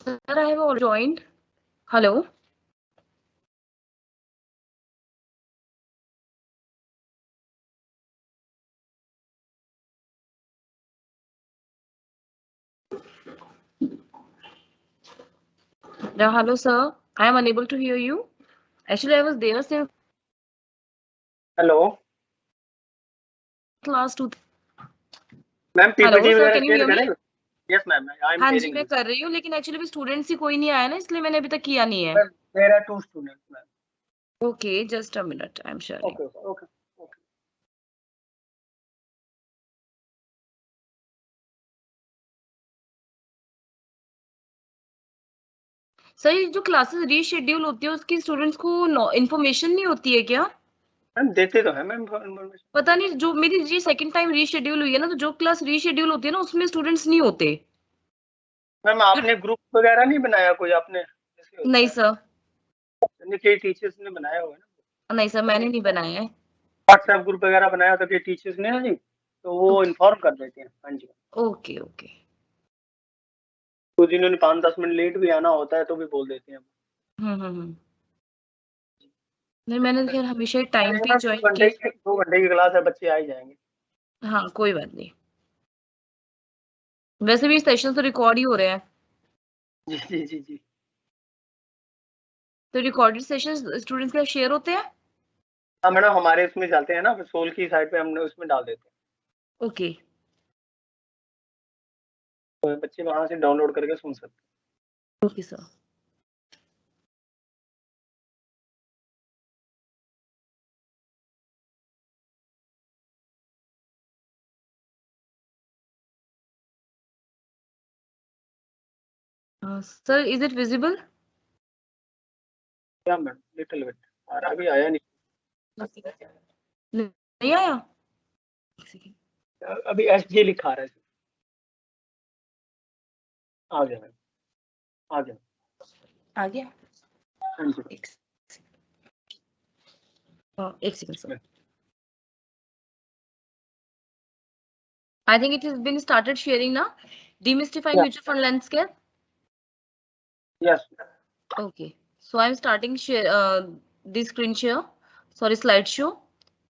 Sir, I have all joined. Hello. Yeah, hello, sir. I am unable to hear you. Actually, I was there since hello class 2. Ma'am hello PPT sir, वगैरह can you share hear me? करें? Yes ma'am I am हाँ जी, sharing मैं you. कर रही हूँ, लेकिन actually भी students ही कोई नहीं आया ना, इसलिए मैंने अभी तक किया नहीं है. Ma'am there are 2 students ma'am. Okay, just a minute, I am sharing. Okay okay okay. Sir, ये जो क्लासेस रीशेड्यूल होती है, उसकी स्टूडेंट्स को इन्फॉर्मेशन नहीं होती है क्या? मैम देते तो है मैम इन्फॉर्मेशन। पता नहीं, जो मेरी ये सेकंड टाइम रीशेड्यूल हुई है ना, तो जो क्लास रीशेड्यूल होती है ना, उसमें स्टूडेंट्स नहीं होते. मैम आपने ग्रुप वगैरह नहीं बनाया कोई आपने? ऐसे होता नहीं है सर. नहीं, कई टीचर्स ने बनाया हुआ है ना। नहीं सर, मैंने नहीं बनाया है. व्हाट्सएप ग्रुप वगैरह बनाया तो कई टीचर्स ने ना जी, तो वो ओके इन्फॉर्म कर देते हैं। हाँ जी। Okay okay. तो जिन्होंने 5-10 मिनट लेट भी आना होता है तो भी बोल देते हैं। हम्म. नहीं, मैंने खैर हमेशा ही टाइम पे ज्वाइन 2 घंटे की क्लास है, बच्चे आ ही जाएंगे। किया. हाँ, कोई बात नहीं. वैसे भी सेशन तो रिकॉर्ड ही हो रहे हैं. जी जी जी जी। तो रिकॉर्डेड सेशन स्टूडेंट्स के साथ शेयर होते हैं. हाँ मैडम हमारे उसमें चलते हैं ना, सोल की साइड पे हमने उसमें डाल देते हैं, ओके तो बच्चे वहां से डाउनलोड करके सुन सकते okay sir. Sir, is it visible? हैं। क्या मैडम लिटिल बिट और अभी आया नहीं आया. एक सेकंड. नहीं, अभी एस जी लिखा रहा है। आ गया मैम, आ गया। आ गया. हाँ जी एक एक second sir. Ma'am. I think it has been started sharing ना. Demystifying या mutual fund landscape. Yes Okay, so I'm starting share this screen share. Sorry, slideshow.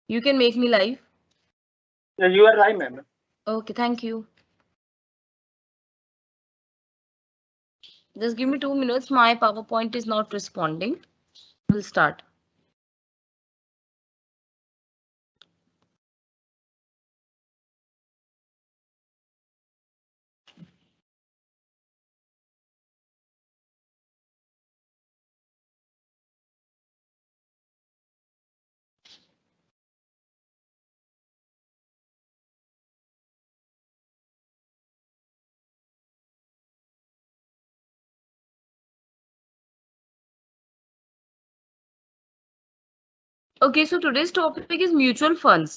You can make me live. You are right ma'am. Okay, thank you. Just give me 2 minutes. My PowerPoint is not responding. We'll start. Okay, so today's topic is mutual funds.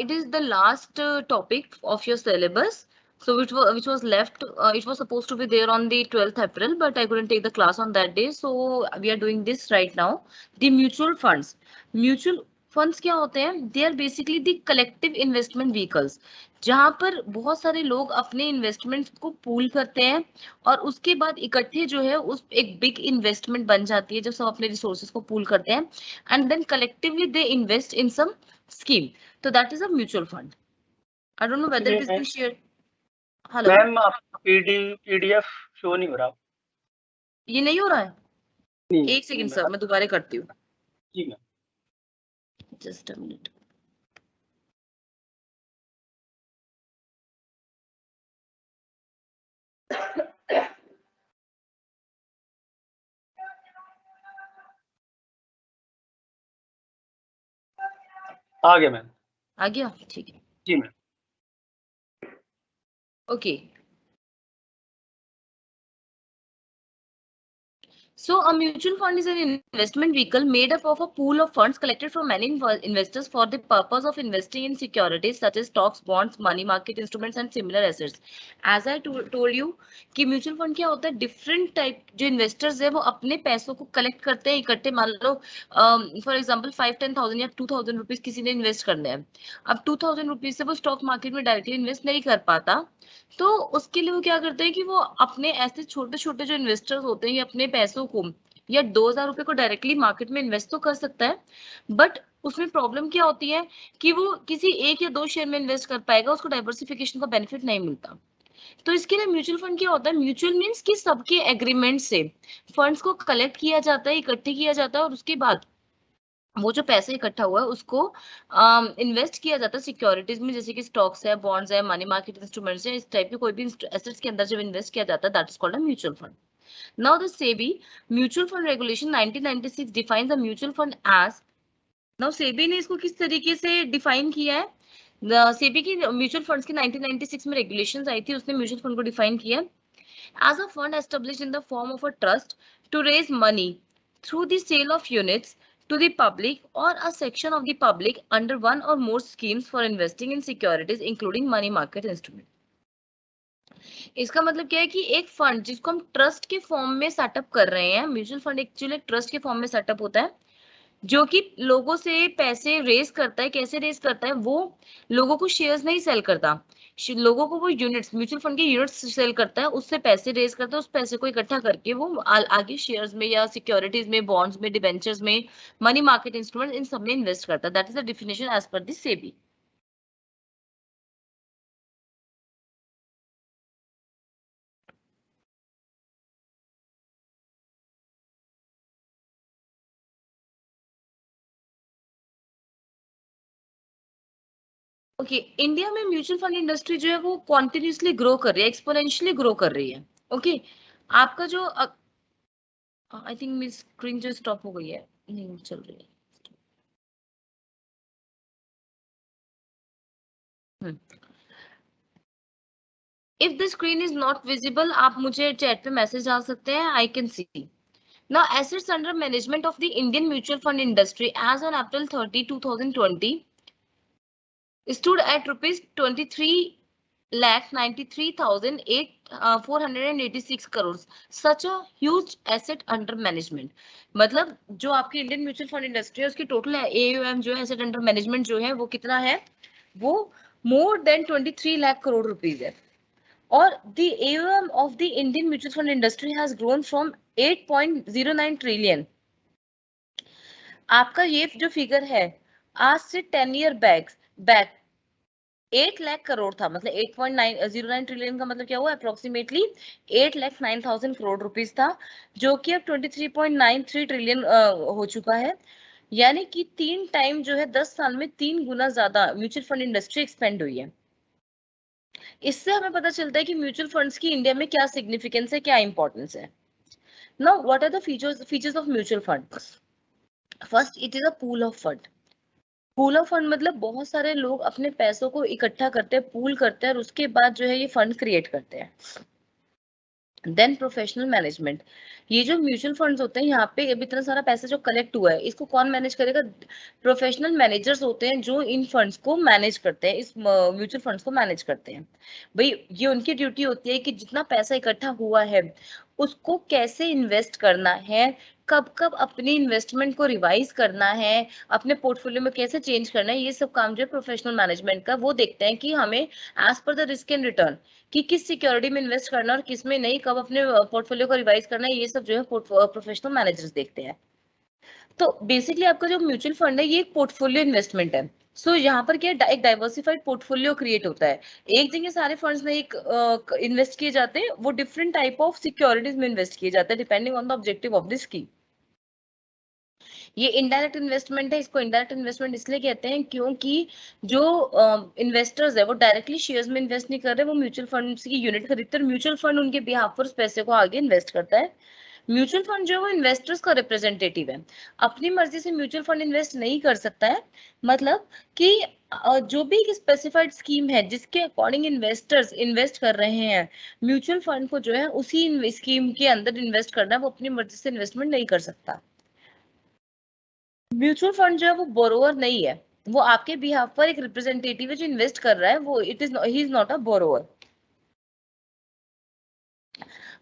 It is the last topic of your syllabus. So which was left. It was supposed to be there on the 12th April, but I couldn't take the class on that day. So we are doing this right now. The mutual funds. Mutual funds क्या होते हैं? They are basically the collective investment vehicles. जहां पर बहुत सारे लोग अपने investment को पूल करते हैं और उसके बाद इकट्ठे जो है उस एक बिग इन्वेस्टमेंट बन जाती है जब सब अपने रिसोर्सेज को पूल करते हैं and then collectively they invest in some scheme. So that is a mutual fund. I don't know whether it is being shared. Hello. Ma'am आप पीडीएफ शो नहीं हो रहा। ये नहीं हो रहा है. नहीं एक सेकंड सर, मैं दोबारा करती हूँ. जी मैम। Just a minute. आ गया मैम। आ गया, ठीक है. जी ma'am. Okay. So a mutual fund is an investment vehicle made up of a pool of funds collected from many investors for the purpose of investing in securities such as stocks, bonds, money market instruments and similar assets. As I told you कि mutual fund क्या होता है, different type जो investors है वो अपने पैसों को कलेक्ट करते हैं इकट्ठे. मान लो फॉर एग्जांपल 5-10,000 या 2,000 रुपीज किसी ने इन्वेस्ट करने हैं. अब 2,000 रुपीज से वो स्टॉक मार्केट में डायरेक्टली इन्वेस्ट नहीं कर पाता, तो उसके लिए वो क्या करते हैं कि वो अपने ऐसे छोटे छोटे जो इन्वेस्टर्स होते हैं, ये अपने पैसों को या 2,000 रुपए को डायरेक्टली मार्केट में इन्वेस्ट तो कर सकता है, बट उसमें प्रॉब्लम क्या होती है कि वो किसी एक या दो शेयर में इन्वेस्ट कर पाएगा, उसको डाइवर्सिफिकेशन का बेनिफिट नहीं मिलता. तो इसके लिए म्यूचुअल फंड क्या होता है, म्यूचुअल मींस कि सबके एग्रीमेंट से फंड्स को कलेक्ट किया जाता है, इकट्ठे किया जाता है, और उसके बाद वो जो पैसा इकट्ठा हुआ है उसको इन्वेस्ट किया जाता है सिक्योरिटीज में, जैसे कि स्टॉक्स है, बॉन्ड्स है, मनी मार्केट इंस्ट्रूमेंट्स है, इस टाइप के कोई भी एसेट्स के अंदर जब इन्वेस्ट किया जाता है, that is called a mutual fund. Now the SEBI mutual fund regulation 1996 defines a mutual fund as. Now SEBI ने इसको किस तरीके से डिफाइन किया है, सेबी की म्यूचुअल फंड्स की 1996 में रेगुलेशंस आई थी, उसने म्यूचुअल फंड को डिफाइन किया as a fund established in the form of a trust to raise money through the sale of units to the public or a section of the public under one or more schemes for investing in securities including money market instrument. इसका मतलब क्या है कि एक fund जिसको हम trust के form में सेटअप कर रहे हैं, म्यूचुअल फंड एक्चुअली ट्रस्ट के फॉर्म में सेटअप होता है जो कि लोगों से पैसे रेज करता है. कैसे रेज करता है, वो लोगों को शेयर्स नहीं सेल करता, लोगों को वो यूनिट्स, म्यूचुअल फंड के यूनिट्स सेल करता है, उससे पैसे रेज करता है, उस पैसे को इकट्ठा करके वो आगे शेयर्स में या सिक्योरिटीज में, बॉन्ड्स में, डिबेंचर्स में, मनी मार्केट इंस्ट्रूमेंट, इन सब में इन्वेस्ट करता है. That is the definition as per the SEBI. Okay, India में म्यूचुअल फंड इंडस्ट्री जो है वो कॉन्टिन्यूसली ग्रो कर रही है, एक्सपोनेंशियली ग्रो कर रही है. ओके, आपका जो आई थिंक मेरी स्क्रीन जो स्टॉप हो गई है, नहीं चल रही है. If the screen is not visible, आप मुझे चैट पे मैसेज डाल सकते हैं. I can see. Now, assets under management of the Indian mutual fund industry as on April 30, 2020 stood at rupees 23,93,486 crores. Such a huge asset under management. मतलब जो आपकी Indian mutual fund industry है उसकी total AUM जो है, asset under management जो है, वो कितना है, वो more than 23 lakh crore rupees है. Or the AUM of the Indian mutual fund industry has grown from 8.09 trillion. आपका ये जो फिगर है आज से 10 ईयर बैक 8 लाख करोड़ था, मतलब 8.09 ट्रिलियन का मतलब क्या हुआ, अप्रोक्सीमेटली 8,09,000 करोड़ रुपीस था, जो कि अब 23.93 ट्रिलियन हो चुका है. यानी कि 3 टाइम जो है 10 साल में 3 गुना ज्यादा म्यूचुअल फंड इंडस्ट्री एक्सपेंड हुई है. इससे हमें पता चलता है कि म्यूचुअल फंड्स की इंडिया में क्या सिग्निफिकेंस है, क्या इंपॉर्टेंस है. Now what are the features of mutual fund. First, it is a pool of fund. Pool of fund मतलब बहुत सारे लोग अपने पैसों को इकट्ठा करते हैं, पूल करते हैं, और उसके बाद जो है ये फंड क्रिएट करते हैं. Then professional management. ये जो म्यूचुअल फंड्स होते हैं, यहाँ पे अब इतना सारा पैसा जो कलेक्ट हुआ है, इसको कौन मैनेज करेगा, प्रोफेशनल मैनेजर्स होते हैं जो इन फंड्स को मैनेज करते हैं, इस म्यूचुअल फंड्स को मैनेज करते हैं. भाई ये उनकी ड्यूटी होती है कि जितना पैसा इकट्ठा हुआ है उसको कैसे इन्वेस्ट करना है, कब कब अपनी इन्वेस्टमेंट को रिवाइज करना है, अपने पोर्टफोलियो में कैसे चेंज करना है, ये सब काम जो है प्रोफेशनल मैनेजमेंट का. वो देखते हैं कि हमें as per the risk and return कि किस सिक्योरिटी में इन्वेस्ट करना और किस में नहीं, कब अपने पोर्टफोलियो को रिवाइज करना है, ये सब जो है प्रोफेशनल मैनेजर्स देखते हैं. तो बेसिकली आपका जो म्यूचुअल फंड है ये एक पोर्टफोलियो इन्वेस्टमेंट है. सो यहाँ पर क्या एक डाइवर्सिफाइड पोर्टफोलियो क्रिएट होता है. एक जगह सारे फंड्स में एक इन्वेस्ट किए जाते हैं, वो डिफरेंट टाइप ऑफ सिक्योरिटीज में इन्वेस्ट किए जाते हैं depending on the objective of the scheme. ये इनडायरेक्ट इन्वेस्टमेंट है. इसको इनडायरेक्ट इन्वेस्टमेंट इसलिए कहते हैं क्योंकि जो इन्वेस्टर्स है वो डायरेक्टली शेयर्स में इन्वेस्ट नहीं कर रहे, वो म्यूचुअल फंड्स की यूनिट खरीदते हैं, म्यूचुअल फंड उनके बिहाफ पर उस पैसे को आगे इन्वेस्ट करता है. म्यूचुअल फंड जो है वो इन्वेस्टर्स का रिप्रेजेंटेटिव है, अपनी मर्जी से म्यूचुअल फंड इन्वेस्ट नहीं कर सकता है। मतलब कि जो भी एक स्पेसिफाइड स्कीम है जिसके अकॉर्डिंग इन्वेस्टर्स इन्वेस्ट कर रहे हैं, म्यूचुअल फंड को जो है उसी स्कीम के अंदर इन्वेस्ट करना है, वो अपनी मर्जी से इन्वेस्टमेंट नहीं कर सकता। म्यूचुअल फंड जो है वो बोरोवर नहीं है, वो आपके बिहाफ पर एक रिप्रेजेंटेटिव है जो इन्वेस्ट कर रहा है, वो he is not a borrower.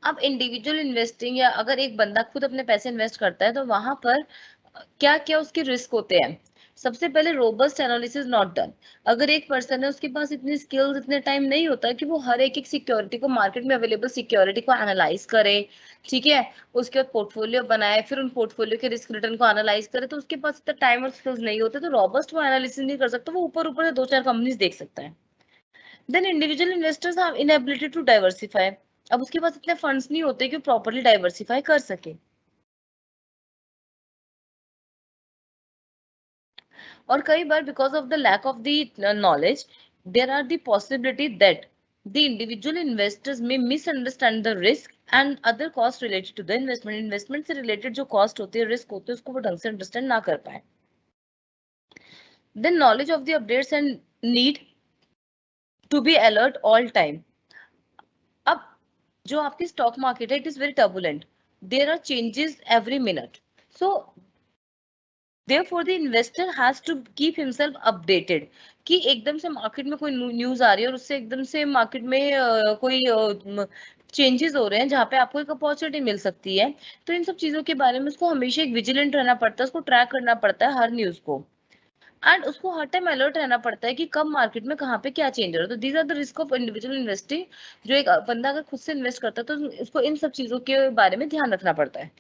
अब इंडिविजुअल इन्वेस्टिंग या अगर एक बंदा खुद अपने पैसे इन्वेस्ट करता है तो वहां पर क्या क्या उसके रिस्क होते हैं। सबसे पहले रोबस्ट एनालिसिस नॉट डन। अगर एक पर्सन है उसके पास इतनी स्किल्स इतने टाइम नहीं होता कि वो हर एक सिक्योरिटी को, मार्केट में अवेलेबल सिक्योरिटी को एनालाइज करे, ठीक है, उसके बाद पोर्टफोलियो बनाए, फिर उन पोर्टफोलियो के रिस्क रिटर्न को एनालाइज करे, तो उसके पास इतना टाइम और स्किल्स नहीं होते, तो रॉबस्ट वो एनालिसिस नहीं कर सकता, वो ऊपर ऊपर से 2-4 कंपनीज देख सकता है। Then individual investors have inability to diversify. अब उसके पास इतने फंड्स नहीं होते कि प्रॉपर्ली डाइवर्सिफाई कर सके। और कई बार because of the lack of the knowledge there are the possibility that the individual investors may misunderstand the risk and other cost related to the investment. Investment से रिलेटेड जो कॉस्ट होती है, risk होते हैं, उसको वो ढंग से अंडरस्टैंड ना कर पाए। Then knowledge of the updates and need to be alert all time. अब जो आपकी स्टॉक मार्केट है, it is very turbulent, there are changes every minute, so therefore the investor has to keep himself updated कि एकदम से market में कोई news आ रही है और उससे एकदम से मार्केट में कोई चेंजेस हो रहे हैं जहाँ पे आपको एक अपॉर्चुनिटी मिल सकती है। तो इन सब चीजों के बारे में उसको हमेशा एक विजिलेंट रहना पड़ता है, उसको ट्रैक करना पड़ता है हर न्यूज को, एंड उसको हर टाइम अलर्ट रहना पड़ता है कि कब मार्केट में कहाँ पे क्या चेंज हो रहा है। तो these are the risk of individual investing. जो एक बंदा अगर खुद से इन्वेस्ट करता है तो उसको इन सब चीजों के बारे में ध्यान रखना पड़ता है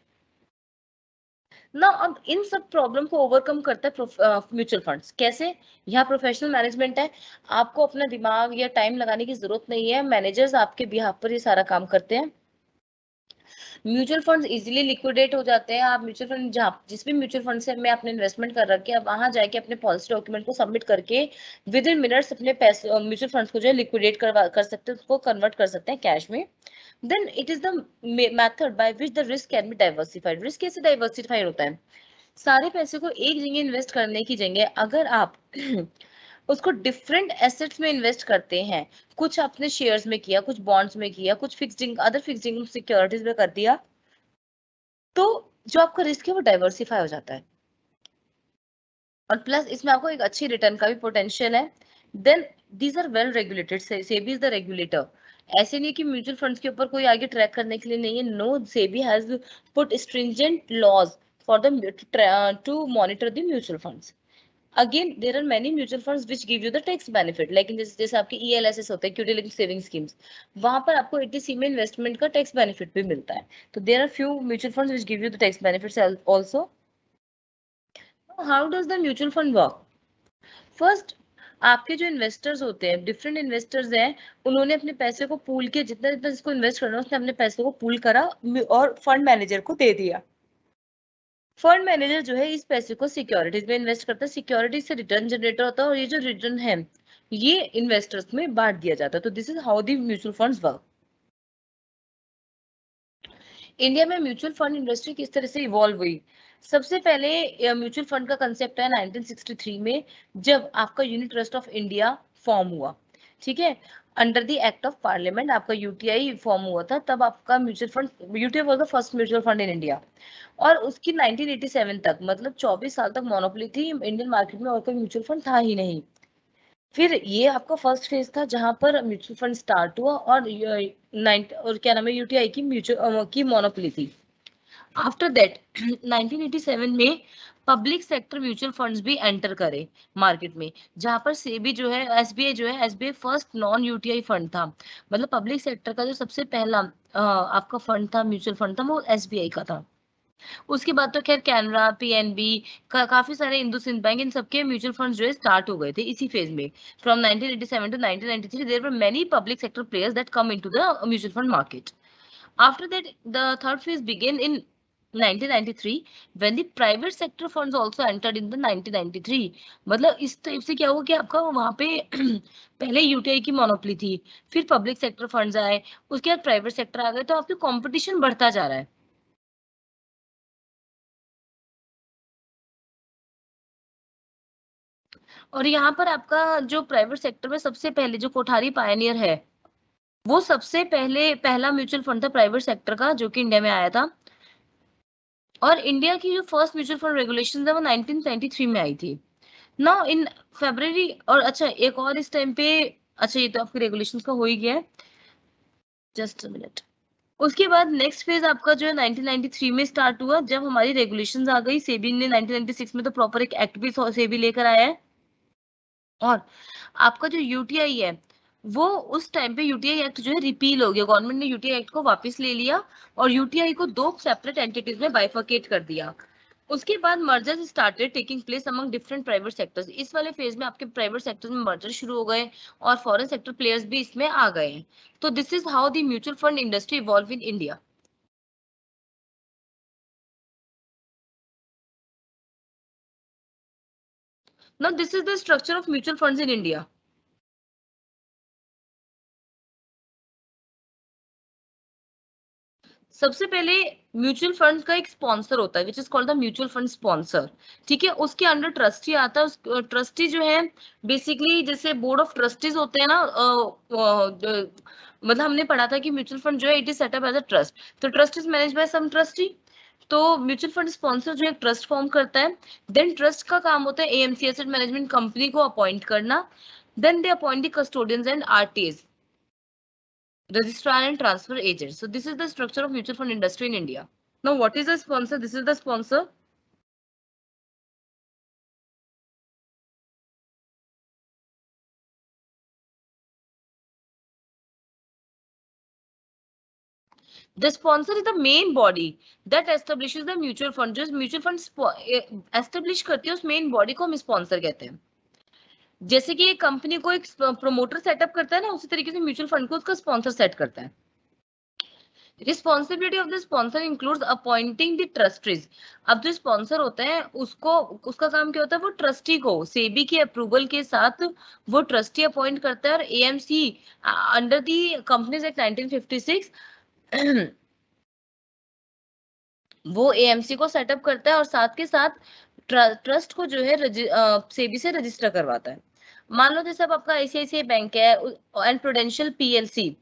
ना। अब इन सब प्रॉब्लम को ओवरकम करता है म्यूचुअल फंड्स कैसे। यहाँ प्रोफेशनल मैनेजमेंट है, आपको अपना दिमाग या टाइम लगाने की जरूरत नहीं है, मैनेजर्स आपके बिहाफ पर ये सारा काम करते हैं। म्यूचुअल फंड्स इजीली लिक्विडेट हो जाते हैं। आप म्यूचुअल फंड जहाँ जिस भी म्यूचुअल फंड से में आपने इन्वेस्टमेंट कर रखे हैं, वहां जाके अपने पॉलिसी डॉक्यूमेंट को सबमिट करके विद इन मिनट्स अपने पैसे म्यूचुअल फंड्स को जो है लिक्विडेट कर सकते हैं, उसको कन्वर्ट कर सकते हैं कैश में। Then it is the method by which the risk can be diversified. Risk कैसे डाइवर्सिफाइड होता है। सारे पैसे को एक जगह इन्वेस्ट करने की जगह अगर आप उसको डिफरेंट एसेट्स में इन्वेस्ट करते हैं, कुछ आपने शेयर्स में किया, कुछ बॉन्ड्स में किया, कुछ अदर फिक्स्ड सिक्योरिटीज में कर दिया, तो जो आपका रिस्क है वो डाइवर्सिफाई हो जाता है और प्लस इसमें आपको एक अच्छी रिटर्न का भी पोटेंशियल है। Then these are well regulated, SEBI is the regulator. ऐसे नहीं कि म्यूचुअल फंड्स के ऊपर कोई आगे ट्रैक करने के लिए नहीं है, no, SEBI has put stringent laws for the to monitor the mutual funds. Again there are many mutual funds which give you the tax benefit, लेकिन जैसे आपके ईएलएसएस होते हैं, इक्विटी लिंक्ड सेविंग स्कीम्स, वहां पर आपको 80C में इन्वेस्टमेंट का टैक्स बेनिफिट भी मिलता है। तो there are few mutual funds which give you the tax benefits also. How does the mutual fund work. First, आपके जो इन्वेस्टर्स होते हैं, डिफरेंट इन्वेस्टर्स हैं, उन्होंने अपने पैसे को पूल किया, जितना जितना जिसको इन्वेस्ट करना है उसने अपने पैसे को पूल करा और फंड मैनेजर को दे दिया। फंड मैनेजर जो है इस पैसे को सिक्योरिटीज में इन्वेस्ट करता है, सिक्योरिटीज से रिटर्न जनरेटर होता है और ये जो रिटर्न है ये इन्वेस्टर्स में बांट दिया जाता है। तो this is how the mutual funds work. India में म्यूचुअल फंड इंडस्ट्री किस तरह से इवॉल्व हुई। सबसे पहले म्यूचुअल फंड का कंसेप्ट है 1963 में, जब आपका unit trust of India form हुआ, ठीक है, under the act of parliament आपका यूटीआई फॉर्म हुआ था, तब आपका mutual fund, UTI was the first mutual fund in India. और उसकी 1987 तक, मतलब 24 साल तक मोनोपोली थी इंडियन मार्केट में, और कोई म्यूचुअल फंड था ही नहीं। फिर ये आपका फर्स्ट फेज था जहां पर म्यूचुअल फंड स्टार्ट हुआ और और क्या नाम है, यूटीआई की म्यूचुअल की मोनोपोली थी। आफ्टर दैट 1987 में पब्लिक सेक्टर म्यूचुअल फंड्स भी एंटर करे मार्केट में, जहां पर सेबी जो है, एसबीआई जो है, SBI first non UTI fund था। मतलब पब्लिक सेक्टर का जो सबसे पहला आपका फंड था, म्यूचुअल फंड था, वो एसबीआई का था। उसके बाद तो खैर कैनरा, पीएनबी, काफी सारे इंडसइंड बैंक, इन सबके म्यूचुअल फंड्स जो है स्टार्ट हो गए थे इसी फेज में। From 1987 to 1993 there were many public sector players that come into the mutual fund market. After that, the third phase began in 1993 when the private sector funds also entered in the 1993। मतलब इस type से क्या हुआ कि आपका वहां पे पहले यूटीआई की मोनोपोली थी, फिर पब्लिक सेक्टर फंड्स आए, उसके बाद प्राइवेट सेक्टर आ गए, तो आपकी कंपटीशन बढ़ता जा रहा है। और यहाँ पर आपका जो प्राइवेट सेक्टर में सबसे पहले जो कोठारी पायनियर है, वो सबसे पहला म्यूचुअल फंड था प्राइवेट सेक्टर का जो कि इंडिया में आया था। और इंडिया की जो फर्स्ट म्यूचुअल फंड रेगुलेशन है वो 1993 में आई थी। नाउ इन फरवरी, और अच्छा एक और इस टाइम पे, अच्छा ये तो आपके रेगुलेशंस का हो ही गया है, जस्ट अ मिनट। उसके बाद नेक्स्ट फेज आपका जो है 1993 में स्टार्ट हुआ, जब हमारी रेगुलेशंस आ गई। सेबी ने 1996 में तो प्रॉपर एक एक्ट भी सेबी लेकर आया है। और आपका जो यूटीआई है, वो उस टाइम पे यूटीआई एक्ट जो है रिपील हो गया, गवर्नमेंट ने यूटीआई एक्ट को वापस ले लिया और यूटीआई को दो सेपरेट एंटिटीज में बाइफर्केट कर दिया। उसके बाद mergers started taking place among different private sectors. इस वाले फेज में आपके प्राइवेट सेक्टर में मर्जर शुरू हो गए और फॉरेन सेक्टर प्लेयर्स भी इसमें आ गए हैं। तो this is how the mutual fund industry evolve in India. Now this is the structure of mutual funds in India. सबसे पहले म्यूचुअल फंड का एक स्पॉन्सर होता है which is called the mutual fund sponsor. ठीक है, उसके अंडर ट्रस्टी आता है। ट्रस्टी जो है बेसिकली जैसे बोर्ड ऑफ ट्रस्टीज होते हैं ना, मतलब हमने पढ़ा था कि म्यूचुअल फंड जो है it is set up as a trust, तो trust is manage by some trustee. तो म्यूचुअल फंड स्पॉन्सर जो एक ट्रस्ट फॉर्म करता है, देन ट्रस्ट का काम होता है एएमसी एसेट मैनेजमेंट कंपनी को अपॉइंट करना, then they appoint the custodians and RTS, registrar and transfer agent. So this is the structure of mutual fund industry in India. Now what is the sponsor? This is the sponsor. The sponsor is the main body that establishes the mutual fund. जो mutual fund establish करती है उस main body को हम sponsor कहते हैं। जैसे कि एक कंपनी को एक प्रोमोटर सेटअप करता है ना, उसी तरीके से म्यूचुअल फंड को उसका स्पॉन्सर सेट करता है। Responsibility of the sponsor includes appointing the trustees. अब जो स्पॉन्सर होता है उसको, उसका काम क्या होता है, वो ट्रस्टी को सेबी की अप्रूवल के साथ वो ट्रस्टी अपॉइंट करता है। और AMC under the companies act 1956 वो एएमसी को सेटअप करता है और साथ के साथ ट्रस्ट को जो है सेबी से रजिस्टर करवाता है। मान लो जैसे अब आपका आईसीआईसीआई बैंक है एंड प्रूडेंशियल पीएलसी,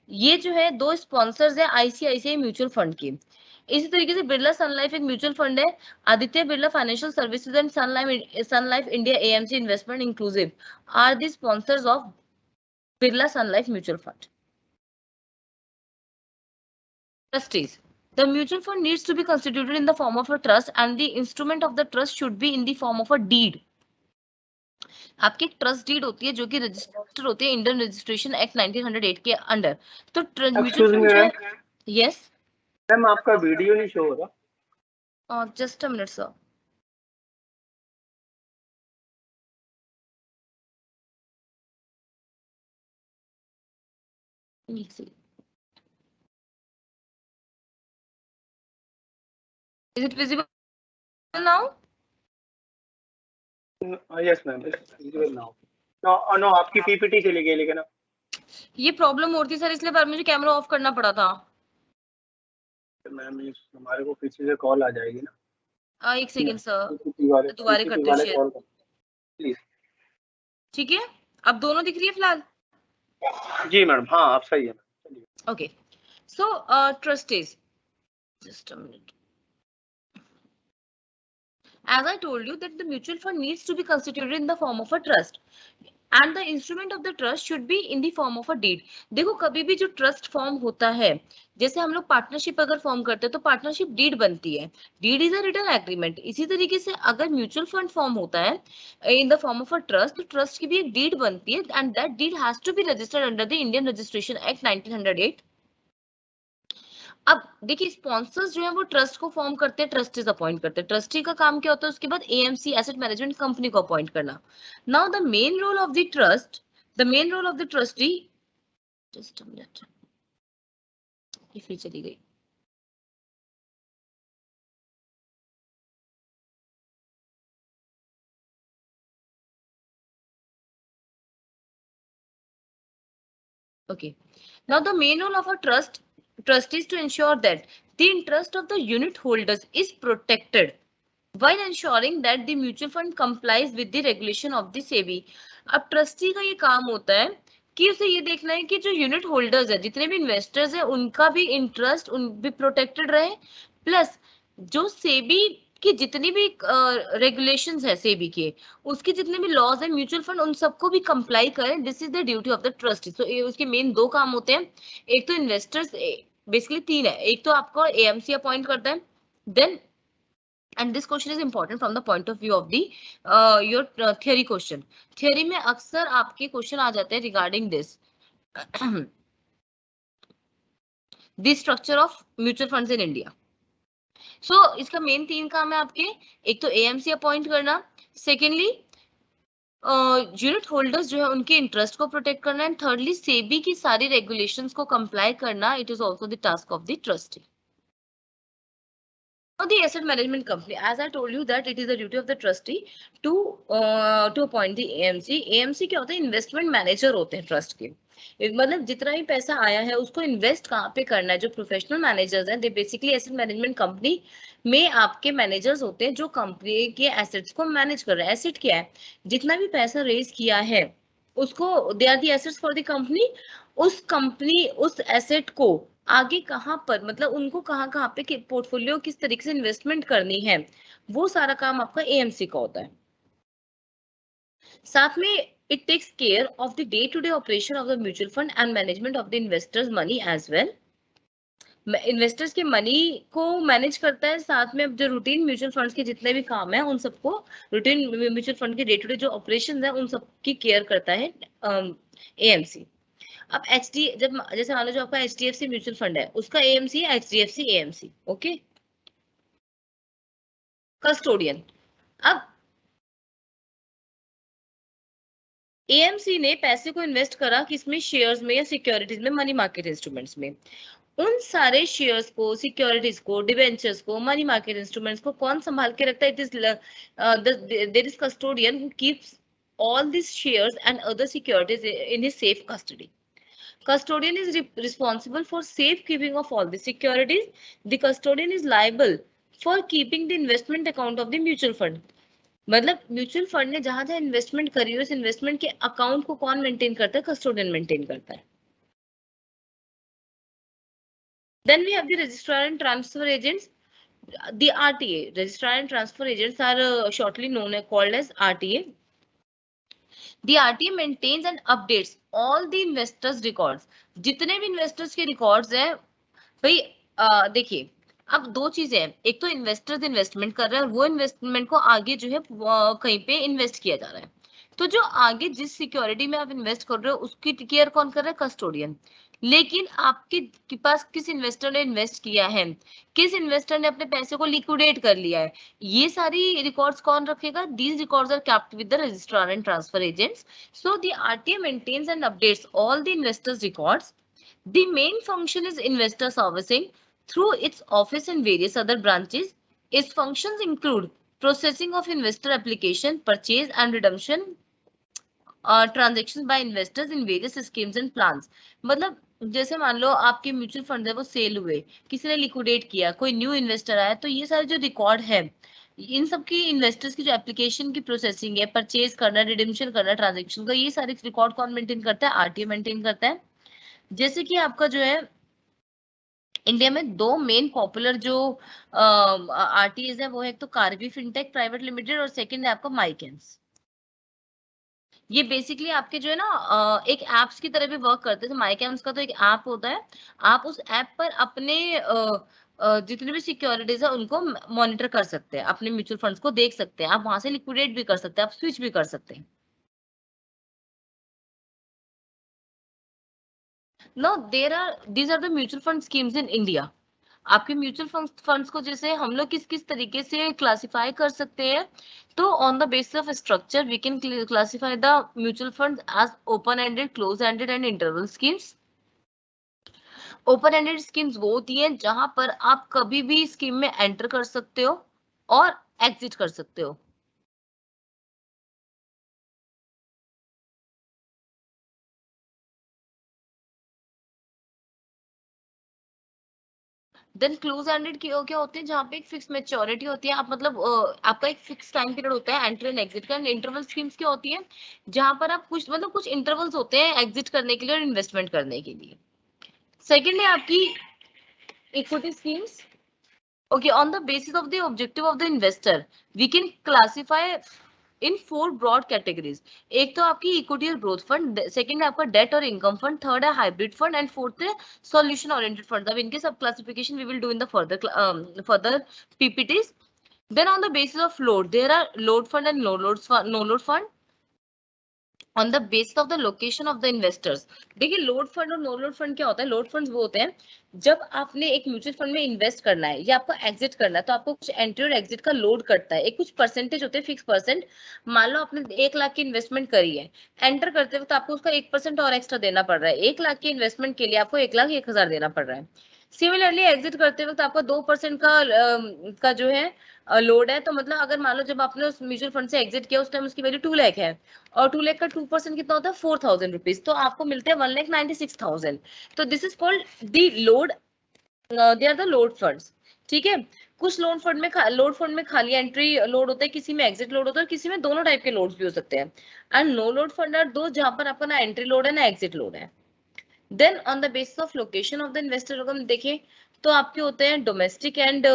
ये जो है दो स्पॉन्सर्स है आईसीआईसीआई म्यूचुअल फंड की। इसी तरीके से बिरला सन लाइफ एक म्यूचुअल फंड है, Aditya Birla Financial Services and Sun Life India AMC investment inclusive are the sponsors of Birla Sun Life mutual fund. Trustees. The mutual fund needs to be constituted in the form of a trust and the instrument of the trust should be in the form of a deed. आपकी एक trust deed होती है जो कि register होती है Indian Registration Act 1908 के under. तो म्यूचुअल फंड जो है, यस मैम आपका वीडियो नहीं शो हो रहा। Just a minute sir. Is it visible now? Yes ma'am, visible now. No आपकी पीपीटी चली गई लेकिन ये प्रॉब्लम हो रही थी सर, इसलिए बार मुझे कैमरा ऑफ करना पड़ा था। मैम हमारे को पीछे से कॉल आ जाएगी ना। एक सेकंड सर, दोबारा करते हैं शेयर, प्लीज। ठीक है, अब दोनों दिख रही है फिलहाल? जी मैडम, हाँ आप सही है। Okay, so trustees, just a minute. As I told you that the mutual fund needs to be constituted in the form of a trust and the instrument of the trust should be in the form of a deed. देखो कभी भी जो trust form होता है, जैसे हम लोग partnership अगर फॉर्म करते हैं तो पार्टनरशिप डीड बनती है, deed is a written agreement. इसी तरीके से अगर म्यूचुअल फंड फॉर्म होता है in the form of a trust, तो ट्रस्ट की भी एक डीड बनती है and that deed has to be registered under the Indian Registration Act 1908। अब देखिए स्पॉन्सर्स जो है वो ट्रस्ट को फॉर्म करते हैं, ट्रस्टीज अपॉइंट करते हैं। ट्रस्टी का काम क्या होता है, उसके बाद एएमसी एसेट मैनेजमेंट कंपनी को अपॉइंट करना। Now the main role of the trust, the main role of the trustee, just a minute, ये फिर चली गई। Okay, now the main role of a trust is to ensure that the interest of the unit holders is protected while ensuring that the mutual fund complies with the regulation of the SEBI. अब trustee का ये काम होता है कि उसे ये देखना है कि जो यूनिट होल्डर्स है, जितने भी इन्वेस्टर्स है, उनका भी इंटरेस्ट भी प्रोटेक्टेड रहे, प्लस जो सेबी की जितनी भी रेगुलेशंस है सेबी के, उसके जितने भी लॉज है म्यूचुअल फंड उन सबको भी कंप्लाई करें. This is the duty of the trustee. So उसके मेन दो काम होते हैं. एक तो इन्वेस्टर्स, बेसिकली तीन है. एक तो आपको एएमसी अपॉइंट करता है, then, and this question is important from the point of view of the your theory question. theory में अक्सर आपके क्वेश्चन आ जाते हैं regarding this the structure of mutual funds in India. so इसका मेन तीन काम है आपके. एक तो AMC अपॉइंट करना, सेकेंडली यूनिट होल्डर्स जो है उनके इंटरेस्ट को प्रोटेक्ट करना, एंड थर्डली सेबी की सारी रेगुलेशंस को कंप्लाई करना. It is also the task of the trustee. Now the asset management company, as I told you that it is the duty of the trustee to appoint the AMC. AMC क्या होता है? Investment manager होते हैं trust के. मतलब जितना भी पैसा आया है उसको इन्वेस्ट कहाँ पे करना है. जो प्रोफेशनल मैनेजर्स हैं, they basically asset management company में आपके मैनेजर्स होते हैं जो कंपनी के एसेट्स को मैनेज कर रहे हैं. एसेट क्या है? जितना भी पैसा रेज किया है उसको, they are the assets for the company. उस कंपनी उस एसेट को आगे कहाँ पर, मतलब उनको कहाँ कहाँ पे पोर्टफोलियो किस तरीके से इन्वेस्टमेंट करनी है, वो सारा काम आपका एएमसी का होता है. साथ में it takes care of the day to day operation of the mutual fund and management of the investors money as well. Investors के मनी को मैनेज करता है, साथ में अब जो रूटीन म्यूचुअल फंड्स के जितने भी काम है उन सबको, रूटीन म्यूचुअल फंड के डे टू डे जो ऑपरेशन है उन सबकी केयर करता है एएमसी. अब जब जैसे मान लो जो आपका HDFC म्यूचुअल फंड है उसका एएमसी है HDFC AMC. ओके. कस्टोडियन. अब AMC ने पैसे को इन्वेस्ट करा किसमें? शेयर्स में या सिक्योरिटीज में, मनी मार्केट इंस्ट्रूमेंट्स में. उन सारे शेयर्स को, सिक्योरिटीज को, डिबेंचर्स को, मनी मार्केट इंस्ट्रूमेंट्स को कौन संभाल के रखता है? It is there is custodian who keeps all these shares and other securities in his safe custody. Custodian is responsible for safekeeping of all the securities. The custodian is liable for keeping the investment account of the mutual fund. मतलब mutual fund ने जहां जहां investment करी है उस investment के account को कौन मेंटेन करता है? कस्टोडियन मेंटेन करता है. Then we have the registrar and transfer agents, the RTA. Registrar and transfer agents are shortly known called as RTA. The RTA maintains and updates all the investors records. जितने भी investors के records हैं भाई, देखिए अब दो चीजें हैं. एक तो इन्वेस्टर्स इन्वेस्टमेंट कर रहे हैं और वो इन्वेस्टमेंट को आगे जो है कहीं पे इन्वेस्ट किया जा रहा है. तो जो आगे जिस सिक्योरिटी में आप इन्वेस्ट कर रहे हो उसकी केयर कौन कर रहा है? कस्टोडियन. लेकिन आपके पास किस इन्वेस्टर ने इन्वेस्ट किया है, किस इन्वेस्टर ने अपने पैसे को लिक्विडेट कर लिया है, ये सारी रिकॉर्ड्स कौन रखेगा? These records are kept with the registrar and transfer agents. So the RTA maintains and updates all the investors records. The main function is investor servicing through its office and various other branches. Its functions include processing of investor application, purchase and redemption transactions by investors in various schemes and plans. मतलब जैसे मान लो आपके mutual fund है वो cell हुए, किसी ने liquidate किया, कोई न्यू इन्वेस्टर आया, तो ये सारे जो रिकॉर्ड है इन सब की इन्वेस्टर्स की जो एप्लीकेशन की प्रोसेसिंग है, परचेज करना, रिडेम्पशन करना, ट्रांजेक्शन का, ये सारे रिकॉर्ड कौन मेंटेन करता है? आरटीए मेंटेन करता है. जैसे कि आपका जो है इंडिया में दो मेन पॉपुलर जो आरटीएस है वो है, एक तो कार्वी फिनटेक प्राइवेट लिमिटेड और सेकंड है आपका माइकेंस. ये बेसिकली आपके जो है ना एक एप्स की तरह भी वर्क करते हैं. तो माइकेम्स का तो एक ऐप होता है, आप उस ऐप पर अपने जितने भी सिक्योरिटीज है उनको मॉनिटर कर सकते हैं, अपने म्यूचुअल फंड्स को देख सकते हैं, आप वहां से लिक्विडेट भी कर सकते हैं, आप स्विच भी कर सकते हैं. No there are these are the mutual fund schemes in India. आपके म्यूचुअल फंड्स को जैसे हम लोग किस किस तरीके से क्लासिफाई कर सकते हैं, तो on the basis of structure we can classify the mutual funds as open ended, close ended and interval schemes. Open ended schemes वो होती हैं जहां पर आप कभी भी स्कीम में एंटर कर सकते हो और एग्जिट कर सकते हो. देन क्लोज एंडेड क्या होते हैं, जहाँ पे एक फिक्स मेच्योरिटी होती है, आप मतलब आपका एक फिक्स टाइम पीरियड होता है एंट्री एंड एग्जिट का। इंटरवल स्कीम्स क्या होती है, जहाँ पर आप कुछ मतलब कुछ इंटरवल्स होते हैं एग्जिट करने के लिए और इन्वेस्टमेंट करने के लिए। सेकेंड है आपकी equity schemes. Okay, on the basis of the objective of the investor, we can classify in 4 broad categories. एक तो आपकी इक्विटी और ग्रोथ फंड, सेकंड है आपका डेट और इनकम फंड, थर्ड है हाइब्रिड फंड एंड फोर्थ है सॉल्यूशन ओरिएंटेड फंड। अब इनके सब classification we will do in the further PPTs. Then on the basis of load, there are load fund and no load fund. On the basis of the location of the investors, देखिए load fund और no load fund क्या होता है। Load funds वो होते हैं जब आपने एक म्यूचुअल फंड में इन्वेस्ट करना है या आपको एग्जिट करना है, तो आपको कुछ एंट्री और एग्जिट का लोड करता है, एक कुछ परसेंटेज होते हैं, फिक्स परसेंट। मान लो आपने 1 लाख की इन्वेस्टमेंट करी है, एंटर करते वक्त आपको उसका 1% और एक्स्ट्रा देना पड़ रहा है। 1 लाख की इन्वेस्टमेंट के लिए आपको 1,01,000 देना पड़ रहा है। सिमिलरली एग्जिट करते वक्त आपको 2% का जो है लोड है। तो मतलब अगर मान लो जब आपने उस म्यूचुअल फंड से एग्जिट किया, उस टाइम उसकी वैल्यू 2 लाख है और 2 लाख का 2% कितना होता है 4,000 रुपीज, तो आपको मिलते हैं 1,96,000। तो this is called the load, they are the load funds. ठीक है, कुछ लोड फंड में खाली एंट्री लोड होता है, किसी में एग्जिट लोड होता है, किसी में दोनों टाइप के लोड्स भी हो सकते हैं। And no load fund are दो जहां पर आपका ना एंट्री लोड है ना एग्जिट लोड है। Then on the basis of location of the investor, अगर हम देखें तो आपके होते हैं domestic and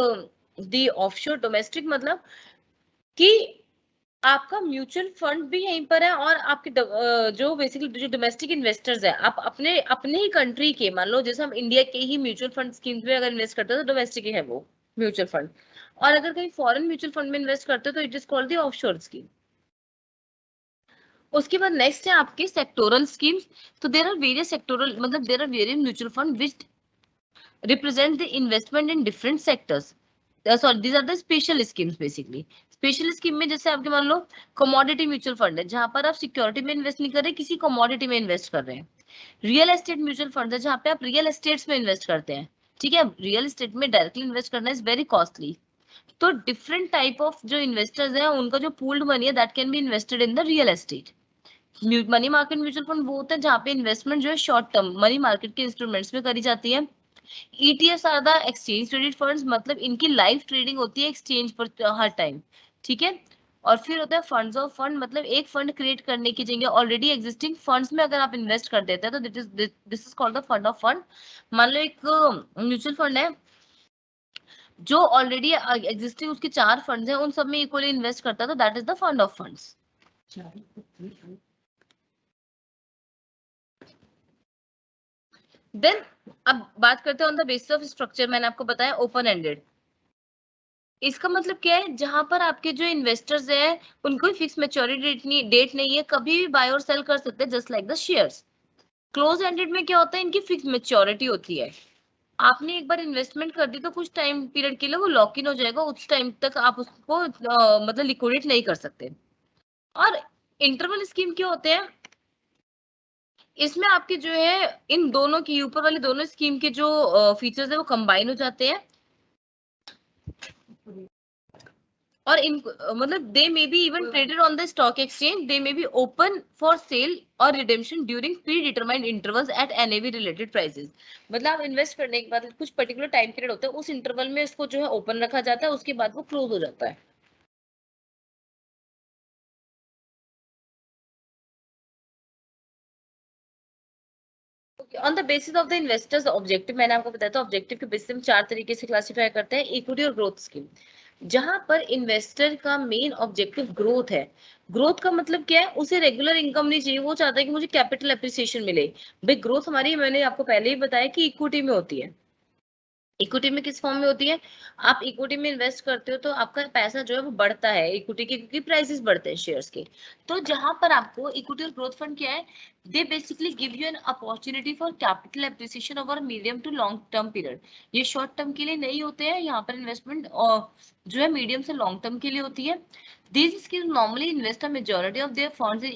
the offshore. Domestic मतलब कि आपका म्यूचुअल फंड भी यहीं पर है और आपके जो बेसिकली जो डोमेस्टिक इन्वेस्टर्स है, आप अपने ही कंट्री के, मान लो जैसे हम इंडिया के ही म्यूचुअल फंड स्कीम्स में अगर इन्वेस्ट करते हैं तो डोमेस्टिक ही है वो म्यूचुअल फंड। और अगर कहीं फॉरेन म्यूचुअल फंड में इन्वेस्ट करते हो तो it is called the offshore scheme. उसके बाद नेक्स्ट है आपके सेक्टोरल स्कीम्स। तो देयर आर वेरियस सेक्टोरल, मतलब there are various mutual fund which represent the investment in different sectors. Sorry, these are the special schemes basically. Special scheme में जैसे आपके मान लो कमोडिटी म्यूचुअल फंड है, जहां पर आप सिक्योरिटी में इन्वेस्ट नहीं कर रहे, किसी कमोडिटी में इन्वेस्ट कर रहे हैं। रियल एस्टेट म्यूचुअल फंड है, जहां पे आप रियल एस्टेट्स में इन्वेस्ट करते हैं। ठीक है, रियल एस्टेट में डायरेक्टली इन्वेस्ट करना इज वेरी कॉस्टली। तो डिफरेंट टाइप ऑफ जो इन्वेस्टर्स हैं, उनका जो पूल्ड मनी है that can be invested in the real estate. Money market mutual fund वो होता है जहां पे इन्वेस्टमेंट जो है शॉर्ट टर्म मनी मार्केट के इंस्ट्रूमेंट्स में करी जाती है। ETFs are the exchange traded funds, मतलब इनकी लाइव ट्रेडिंग होती है एक्सचेंज पर हर टाइम। ठीक है, और फिर होता है फंड्स ऑफ फंड, मतलब एक फंड क्रिएट करने की जगह ऑलरेडी एग्जिस्टिंग फंड्स में अगर आप इन्वेस्ट कर देते हैं तो this is called the fund of fund. मान लो एक म्यूचुअल फंड है जो ऑलरेडी एग्जिस्टिंग, उसके 4 फंड्स हैं, उन सब में इक्वली इन्वेस्ट करता है, तो that is the fund of funds. Then अब बात करते हैं on the basis of structure. मैंने आपको बताया ओपन एंडेड। इसका मतलब क्या है, जहां पर आपके जो इन्वेस्टर्स हैं उनको फिक्स मैच्योरिटी डेट नहीं है, कभी भी बाय और सेल कर सकते हैं just like the shares. Close ended में क्या होता है, इनकी फिक्स मैच्योरिटी होती है। आपने एक बार इन्वेस्टमेंट कर दी तो कुछ टाइम पीरियड के लिए वो लॉक इन हो जाएगा, उस टाइम तक आप उसको मतलब लिक्विडेट नहीं कर सकते। और इंटरवल स्कीम क्या होते हैं, इसमें आपके जो है इन दोनों की ऊपर वाली दोनों स्कीम के जो फीचर्स है वो कंबाइन हो जाते हैं। और इन मतलब they may be even traded on the stock exchange, they may be open for sale और redemption during predetermined intervals at NAV related prices. मतलब आप इन्वेस्ट करने के बाद कुछ पर्टिकुलर टाइम पीरियड होता है, उस इंटरवल में इसको जो है ओपन रखा जाता है, उसके बाद वो क्लोज हो जाता है। On the basis of the investors objective, मैंने आपको बताया था ऑब्जेक्टिव के बेसिस में 4 तरीके से क्लासिफाई करते हैं। इक्विटी और ग्रोथ स्कीम, जहां पर इन्वेस्टर का मेन ऑब्जेक्टिव ग्रोथ है। ग्रोथ का मतलब क्या है, उसे रेगुलर इनकम नहीं चाहिए, वो चाहता है कि मुझे कैपिटल एप्रिसिएशन मिले। भाई ग्रोथ हमारी, मैंने आपको पहले ही बताया कि इक्विटी में होती है। इक्विटी में किस फॉर्म में होती है, आप इक्विटी में इन्वेस्ट करते हो तो आपका पैसा जो है वो बढ़ता है इक्विटी के, क्योंकि प्राइसेस बढ़ते हैं शेयर्स के। तो जहां पर आपको इक्विटी और ग्रोथ फंड क्या है, they basically give you an opportunity for capital appreciation over medium to long term period. ये शॉर्ट टर्म के लिए नहीं होते हैं, यहाँ पर इन्वेस्टमेंट जो है मीडियम से लॉन्ग टर्म के लिए होती है। These schemes normally invest a majority of their funds in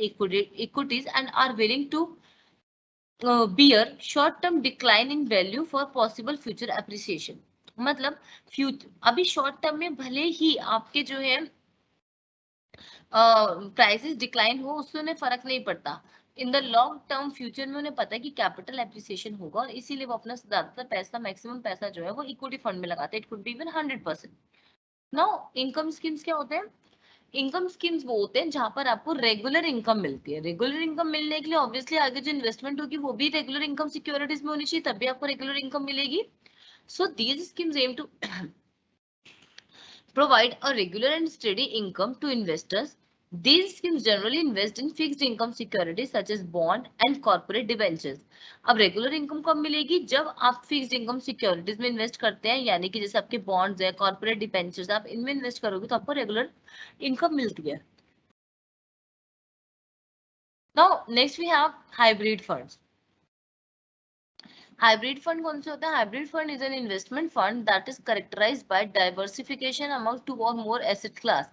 equities and are willing to bear short term decline in value for possible future appreciation। मतलब फ्यूचर अभी शॉर्ट टर्म में भले ही आपके जो है प्राइसेस डिक्लाइन हो, उससे उन्हें फर्क नहीं पड़ता, in the long term future में उन्हें पता है कि कैपिटल एप्रिसिएशन होगा और इसीलिए वो अपना ज्यादातर पैसा, मैक्सिमम पैसा जो है वो इक्विटी फंड में लगाते हैं। It could be even 100%। Now income schemes क्या होते हैं? इनकम स्कीम्स वो होते हैं जहां पर आपको रेगुलर इनकम मिलती है। रेगुलर इनकम मिलने के लिए ऑब्वियसली आगे जो इन्वेस्टमेंट होगी वो भी रेगुलर इनकम सिक्योरिटीज में होनी चाहिए, तभी आपको रेगुलर इनकम मिलेगी। So these schemes aim to provide a regular and steady income to investors. These schemes generally invest in fixed income securities such as bond and corporate debentures. अब regular income कब मिलेगी? जब आप fixed income securities में invest करते हैं, यानी कि जैसे आपके बॉन्ड्स है, कॉर्पोरेट डिबेंचर्स, आप इनमें इन्वेस्ट करोगे तो आपको रेगुलर इनकम मिलती है। Now next we have hybrid funds. Hybrid fund कौन से होता है? Hybrid fund is an investment fund that is characterised by diversification among two or more asset class.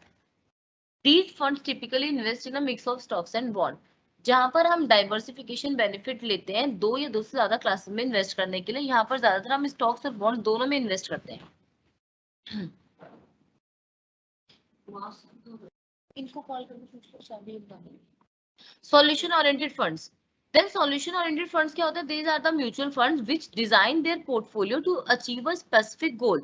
These funds typically invest in a mix of stocks and bond. जहां पर हम diversification benefit लेते हैं दो या दो से ज्यादा क्लासेस में इन्वेस्ट करने के लिए, यहाँ पर ज्यादातर हम स्टॉक्स और बॉन्ड दोनों में इन्वेस्ट करते हैं। इनको कॉल करके solution oriented funds. Then solution oriented funds क्या होता है? These are the mutual funds which design their portfolio to achieve a specific goal.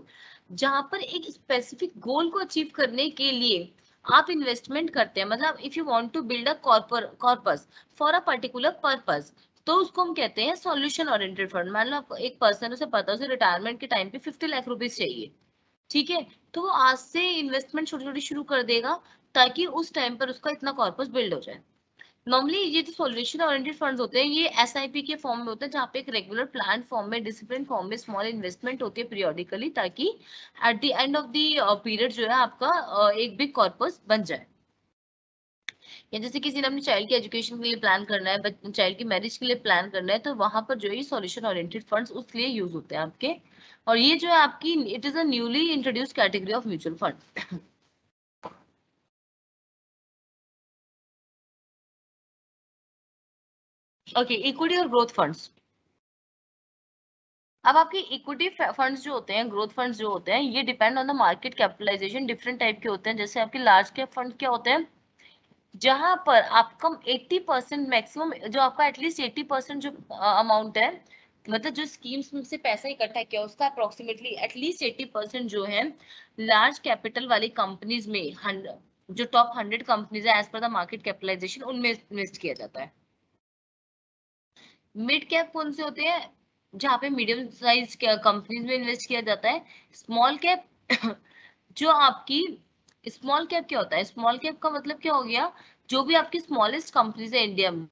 जहां पर एक स्पेसिफिक गोल को अचीव करने के लिए आप इन्वेस्टमेंट करते हैं, मतलब if you want to build a corpus for a particular purpose, तो उसको हम कहते हैं सॉल्यूशन ओरिएंटेड फंड। मान लो आपको एक पर्सन, उसे पता है उसे रिटायरमेंट के टाइम पे 50 लाख रुपीज चाहिए, ठीक है, तो वो आज से इन्वेस्टमेंट छोटी छोटी शुरू कर देगा ताकि उस टाइम पर उसका इतना कॉर्पस बिल्ड हो जाए। नॉर्मली ये जो सॉल्यूशन ओरिएंटेड फंड्स होते हैं ये एसआईपी के फॉर्म में होते हैं, जहाँ पे एक रेगुलर प्लान फॉर्म में, डिसिप्लिन फॉर्म में स्मॉल इन्वेस्टमेंट होती है पीरियोडिकली, ताकि eight the end of the period जो है आपका एक बिग कॉर्पस बन जाए। या जैसे किसी ने अपनी चाइल्ड की एजुकेशन के लिए प्लान करना है, चाइल्ड की मैरिज के लिए प्लान करना है, तो वहां पर जो है सॉल्यूशन ओरिएंटेड फंड्स उसके लिए यूज होते हैं आपके। और ये जो है आपकी, it is a newly introduce category of mutual fund. Okay, equity और ग्रोथ फंड्स। अब आपके इक्विटी फंड्स जो होते हैं, ग्रोथ फंड्स जो होते हैं, ये depend on the market capitalization, different type के होते हैं। जैसे आपके लार्ज कैप फंड क्या होते हैं, जहां पर आपका 80% मैक्सिमम, जो आपका एटलीस्ट 80% जो अमाउंट है, मतलब जो स्कीम्स में से पैसा इकट्ठा किया उसका अप्रोक्सीमेटली एटलीस्ट 80% जो है लार्ज कैपिटल वाली कंपनीज में, जो टॉप 100 कंपनीज है as per the market capitalization, उनमें इन्वेस्ट किया जाता है। मिड कैप कौन से होते हैं? जहाँ पे मीडियम साइज कंपनीज में इन्वेस्ट किया जाता है। स्मॉल कैप जो आपकी, स्मॉल कैप क्या होता है? स्मॉल कैप का मतलब क्या हो गया? जो भी आपकी स्मॉलेस्ट कंपनीज है इंडिया में,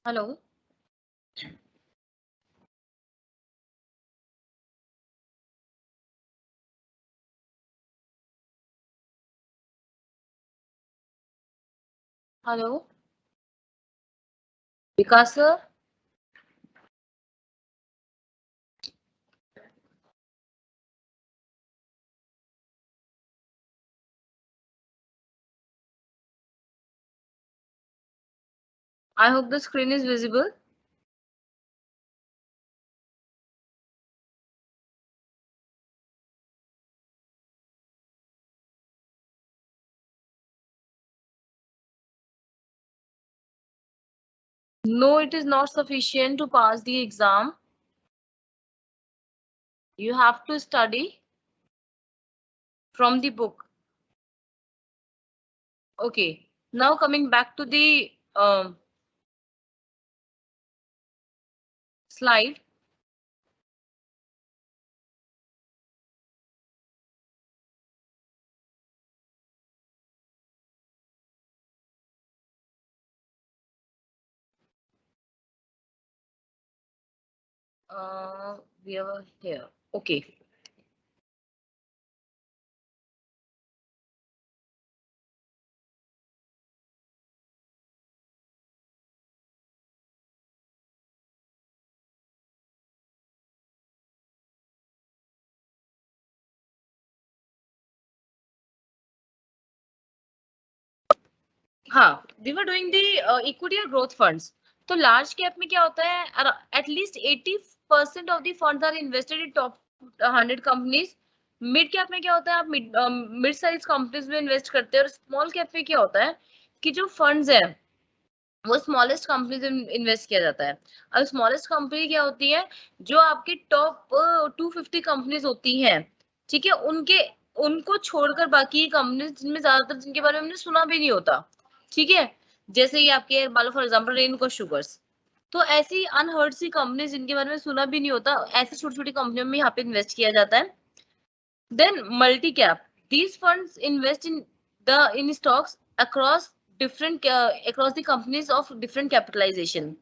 hello, hello Vikas sir, I hope the screen is visible. No, it is not sufficient to pass the exam. You have to study from the book. Okay, now coming back to the slide. We are here. Okay. हाँ, we were doing the equity or growth funds. तो large cap में क्या होता है? At least 80% of the funds are invested in top 100 companies. Mid cap में क्या होता है? आप mid size companies में invest करते हैं और small cap में क्या होता है कि जो funds है वो स्मॉलेस्ट कंपनीज में इन्वेस्ट किया जाता है। अब स्मॉलेस्ट कंपनी क्या होती है? जो आपकी टॉप 250 कंपनीज होती हैं, ठीक है, उनको छोड़कर बाकी कंपनीज जिनमें ज्यादातर जिनके बारे में हमने सुना भी नहीं होता, ठीक है, जैसे ये आपके मान लो फॉर एग्जांपल रेनुका शुगर्स, तो ऐसी अनहर्ड सी कंपनी जिनके बारे में सुना भी नहीं होता, ऐसी छोटी छोटी कंपनियों में यहाँ पे इन्वेस्ट किया जाता है। Then multi cap, these funds invest in stocks across across the companies of different capitalization.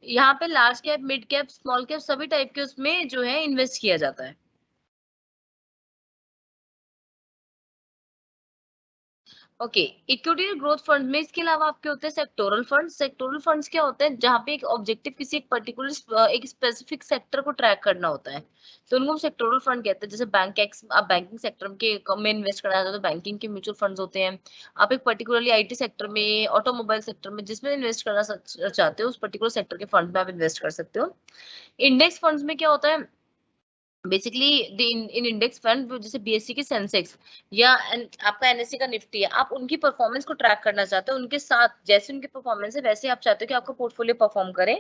यहाँ पे large cap, mid cap, small cap सभी टाइप के उसमें जो है इन्वेस्ट किया जाता है। ओके, इक्विटी ग्रोथ फंड में इसके अलावा आपके होते हैं सेक्टोरल फंड। सेक्टोरल फंड्स क्या होते हैं? जहाँ पे एक ऑब्जेक्टिव किसी एक पर्टिकुलर एक स्पेसिफिक सेक्टर को ट्रैक करना होता है, तो उनको हम सेक्टोरल फंड कहते हैं। जैसे आप बैंकिंग सेक्टर के में इन्वेस्ट करना चाहते हो तो बैंकिंग के म्यूचुअल फंड्स होते हैं। आप एक पर्टिकुलरली आईटी सेक्टर में, ऑटोमोबाइल सेक्टर में जिसमें इन्वेस्ट करना चाहते हो उस पर्टिकुलर सेक्टर के फंड में आप इन्वेस्ट कर सकते हो। इंडेक्स फंड्स में क्या होता है? बेसिकली इन इंडेक्स फंड जैसे बीएससी की सेंसेक्स या आपका एनएससी का निफ्टी है, आप उनकी परफॉर्मेंस को ट्रैक करना चाहते हो, उनके साथ जैसे उनकी परफॉर्मेंस है वैसे आप चाहते हो कि आपका पोर्टफोलियो परफॉर्म करे,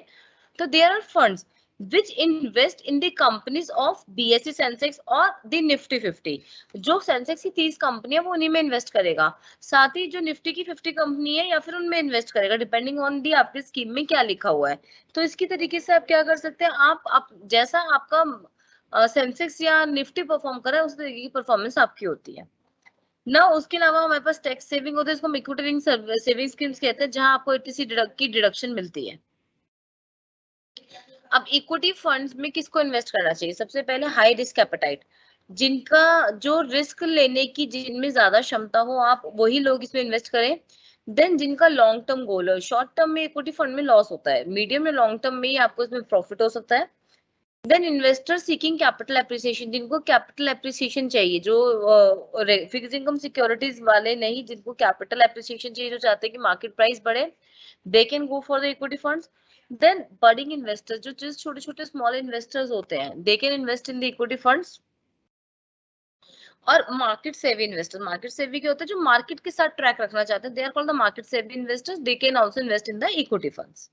तो there are funds which invest in the companies of BSE Sensex और the Nifty 50। जो सेंसेक्स की 30 कंपनी है वो उन्हीं में इन्वेस्ट करेगा, साथ ही जो निफ्टी की 50 कंपनी है या फिर उनमें इन्वेस्ट करेगा, डिपेंडिंग ऑन दी आपकी स्कीम में क्या लिखा हुआ है। तो इसकी तरीके से आप क्या कर सकते हैं, आप जैसा आपका सेंसेक्स या निफ्टी परफॉर्म कर रहा है उस तरीके की परफॉर्मेंस आपकी होती है ना। उसके अलावा हमारे पास टैक्स सेविंग होता है, इसको इक्विटी लिंक सेविंग स्कीम्स कहते हैं, जहां आपको एटीसी की डिडक्शन मिलती है। अब इक्विटी फंड्स में किसको इन्वेस्ट करना चाहिए? सबसे पहले हाई रिस्क एपेटाइट, जिनका जो रिस्क लेने की जिनमें ज्यादा क्षमता हो, आप वही लोग इसमें इन्वेस्ट करें। देन जिनका लॉन्ग टर्म गोल है, शॉर्ट टर्म में इक्विटी फंड में लॉस होता है, मीडियम में लॉन्ग टर्म में ही आपको इसमें प्रॉफिट हो सकता है। Then investor seeking capital appreciation, जिनको कैपिटल एप्रिसिएशन चाहिए, जो फिक्स इनकम सिक्योरिटीज वाले नहीं, जिनको कैपिटल एप्रिसिएशन चाहिए, जो चाहते हैं कि मार्केट प्राइस बढ़े, they can go for the equity funds. Then budding investors, जो जिस छोटे छोटे स्मॉल इन्वेस्टर्स होते हैं, they can invest in the equity funds. और market savvy investors, market savvy क्या होता है? जो मार्केट के साथ ट्रैक रखना चाहते हैं, they are called the market savvy investors, they can also invest in the equity funds.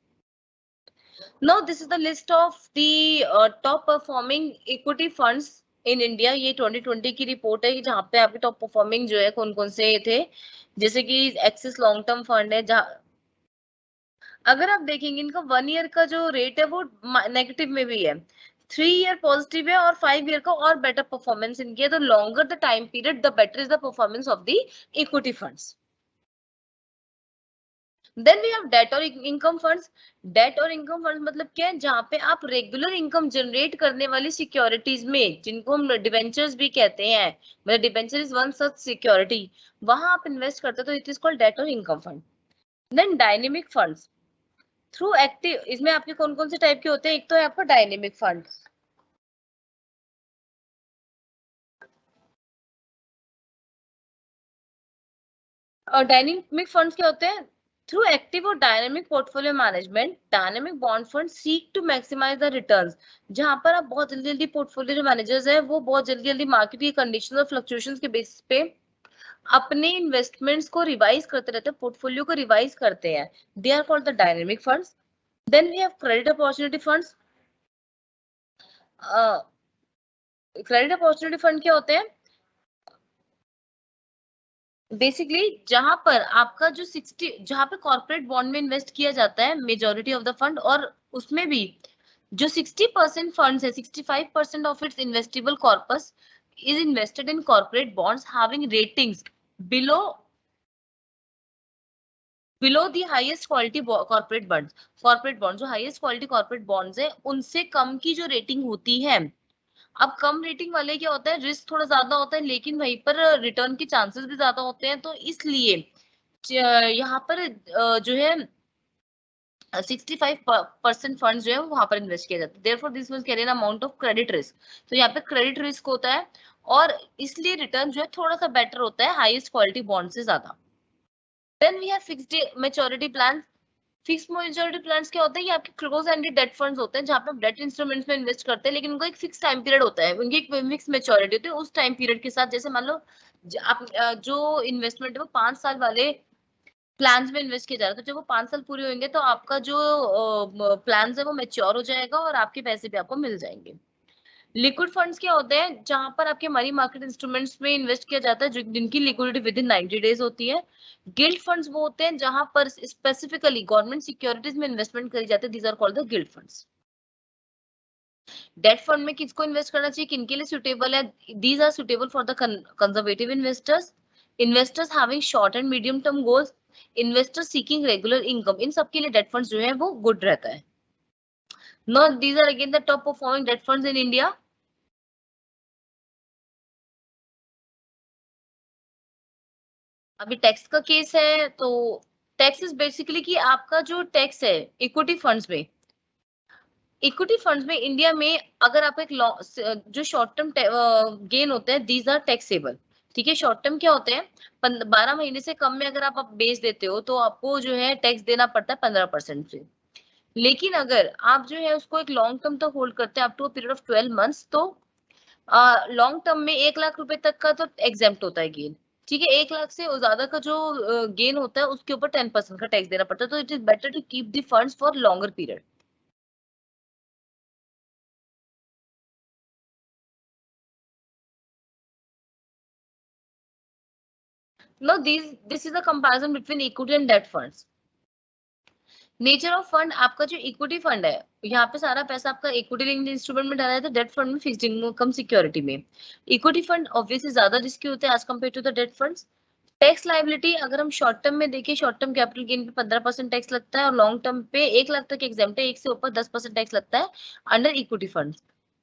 Now this is the list of the top performing equity funds in India। ये 2020 की रिपोर्ट है जहाँ पे आपके टॉप परफॉर्मिंग जो है कौन कौन से थे, जैसे कि एक्सिस लॉन्ग टर्म फंड है, जहाँ अगर आप देखेंगे इनका 1 ईयर का जो रेट है वो नेगेटिव में भी है, 3 ईयर पॉजिटिव है और 5 ईयर का और बेटर परफॉर्मेंस इनकी है। तो longer the time period the better is the performance of the equity funds. Then we have debt और इनकम फंड्स। डेट और इनकम फंड्स मतलब क्या है, जहाँ पे आप रेगुलर इनकम जनरेट करने वाली सिक्योरिटीज में, जिनको हम डिबेंचर्स भी कहते हैं, मतलब debenture is one such security, वहां आप इन्वेस्ट करते हो, तो इट इज कॉल्ड डेट और income fund. Then dynamic funds through active, इसमें आपके कौन कौन से टाइप के होते हैं, एक तो है आपका डायनेमिक फंड। और डायनेमिक फंड्स क्या होते हैं, थ्रू एक्टिव और dynamic portfolio management dynamic bond fund seek to maximize the returns, जहां पर आप बहुत जल्दी जल्दी पोर्टफोलियो जो मैनेजर्स है वो बहुत जल्दी जल्दी मार्केट की कंडीशन और फ्लक्चुएशंस के बेसिस पे अपने इन्वेस्टमेंट्स को रिवाइज करते रहते हैं, पोर्टफोलियो को रिवाइज करते हैं, they are called the dynamic funds. Then we have credit opportunity funds. Credit opportunity fund क्या होते हैं, बेसिकली जहां पर आपका जो 60, जहां पे कॉर्पोरेट बॉन्ड में इन्वेस्ट किया जाता है मेजॉरिटी ऑफ द फंड, और उसमें भी जो 60% फंड्स है, 65% of its investable corpus is invested in corporate bonds having ratings below the highest quality corporate bonds. Corporate bond जो हाईएस्ट क्वालिटी कॉर्पोरेट बॉन्ड्स है उनसे कम की जो रेटिंग होती है, अब कम रेटिंग वाले क्या होता है, रिस्क थोड़ा ज्यादा होता है लेकिन वहीं पर रिटर्न के चांसेस भी ज्यादा होते हैं, तो इसलिए यहाँ पर जो है 65% फंड जो है वो वहां पर इन्वेस्ट किया जाता है, therefore this will carry an amount of credit risk. तो यहाँ पे क्रेडिट रिस्क होता है और इसलिए रिटर्न जो है थोड़ा सा बेटर होता है हाईएस्ट क्वालिटी बॉन्ड से ज्यादा। Then we have fixed maturity plan. Fix maturity plans क्या होते हैं, ये आपके क्लोज एंडेड डेट फंड्स होते हैं, जहां पे आप डेट इंस्ट्रूमेंट्स में इन्वेस्ट करते हैं, लेकिन उनको एक फिक्स टाइम पीरियड होता है, उनकी एक फिक्स मैच्योरिटी होती है, उस टाइम पीरियड के साथ, जैसे मान लो आप जो इन्वेस्टमेंट है वो 5 साल वाले प्लान्स में इन्वेस्ट किया जा रहा है, तो जब वो 5 साल पूरे होंगे तो आपका जो प्लान है वो मैच्योर हो जाएगा और आपके पैसे भी आपको मिल जाएंगे। लिक्विड फंड्स क्या होते हैं, जहां पर आपके मनी मार्केट इंस्ट्रूमेंट्स में इन्वेस्ट किया जाता है जिनकी लिक्विडिटी विद इन 90 डेज होती है। गिल्ड फंड्स वो होते हैं जहां पर स्पेसिफिकली गवर्नमेंट सिक्योरिटीज में इन्वेस्टमेंट करी जाती है, these are called the gilt funds. Debt fund में किसको इन्वेस्ट करना चाहिए, किनके लिए सुटेबल है, these are suitable for the conservative investors, investors having short and medium term goals, investors seeking regular income, इन सबके लिए डेट फंड्स जो है वो गुड रहता है। Now these are again the top performing debt funds in India. अभी tax का केस है, तो टैक्स इज बेसिकली कि आपका जो टैक्स है इक्विटी फंड्स में, इक्विटी फंड्स में इंडिया में अगर आप एक जो शॉर्ट टर्म गेन होते हैं दीज आर टैक्सेबल। ठीक है, शॉर्ट टर्म क्या होते हैं, 12 महीने से कम में अगर आप बेच देते हो तो आपको जो है टैक्स देना पड़ता है 15% से। लेकिन अगर आप जो है उसको एक लॉन्ग टर्म तक होल्ड करते हैं up to period of 12 months, तो लॉन्ग टर्म में 1 लाख रुपए तक का तो एग्जेम्प्ट होता है गेन। ठीक है, 1 लाख से ज्यादा का जो गेन होता है उसके ऊपर 10% का टैक्स देना पड़ता है, तो it is better to keep the funds for longer period. Now this is the comparison between equity and debt funds. Nature of fund, आपका जो इक्विटी फंड है यहाँ पे सारा पैसा आपका इक्विटी लिंक्ड इंस्ट्रूमेंट में डाला है, तो डेट फंड में फिक्स्ड इनकम सिक्योरिटी में। इक्विटी फंड ऑब्वियसली ज्यादा रिस्की होते हैं as compare to the debt funds. Tax liability अगर हम शॉर्ट टर्म में देखिए, शॉर्ट टर्म कैपिटल गेन पे 15% टैक्स लगता है और लॉन्ग टर्म पे 1 लाख तक एग्जेम्प्ट है, 1 से ऊपर 10% टैक्स लगता है अंडर इक्विटी फंड।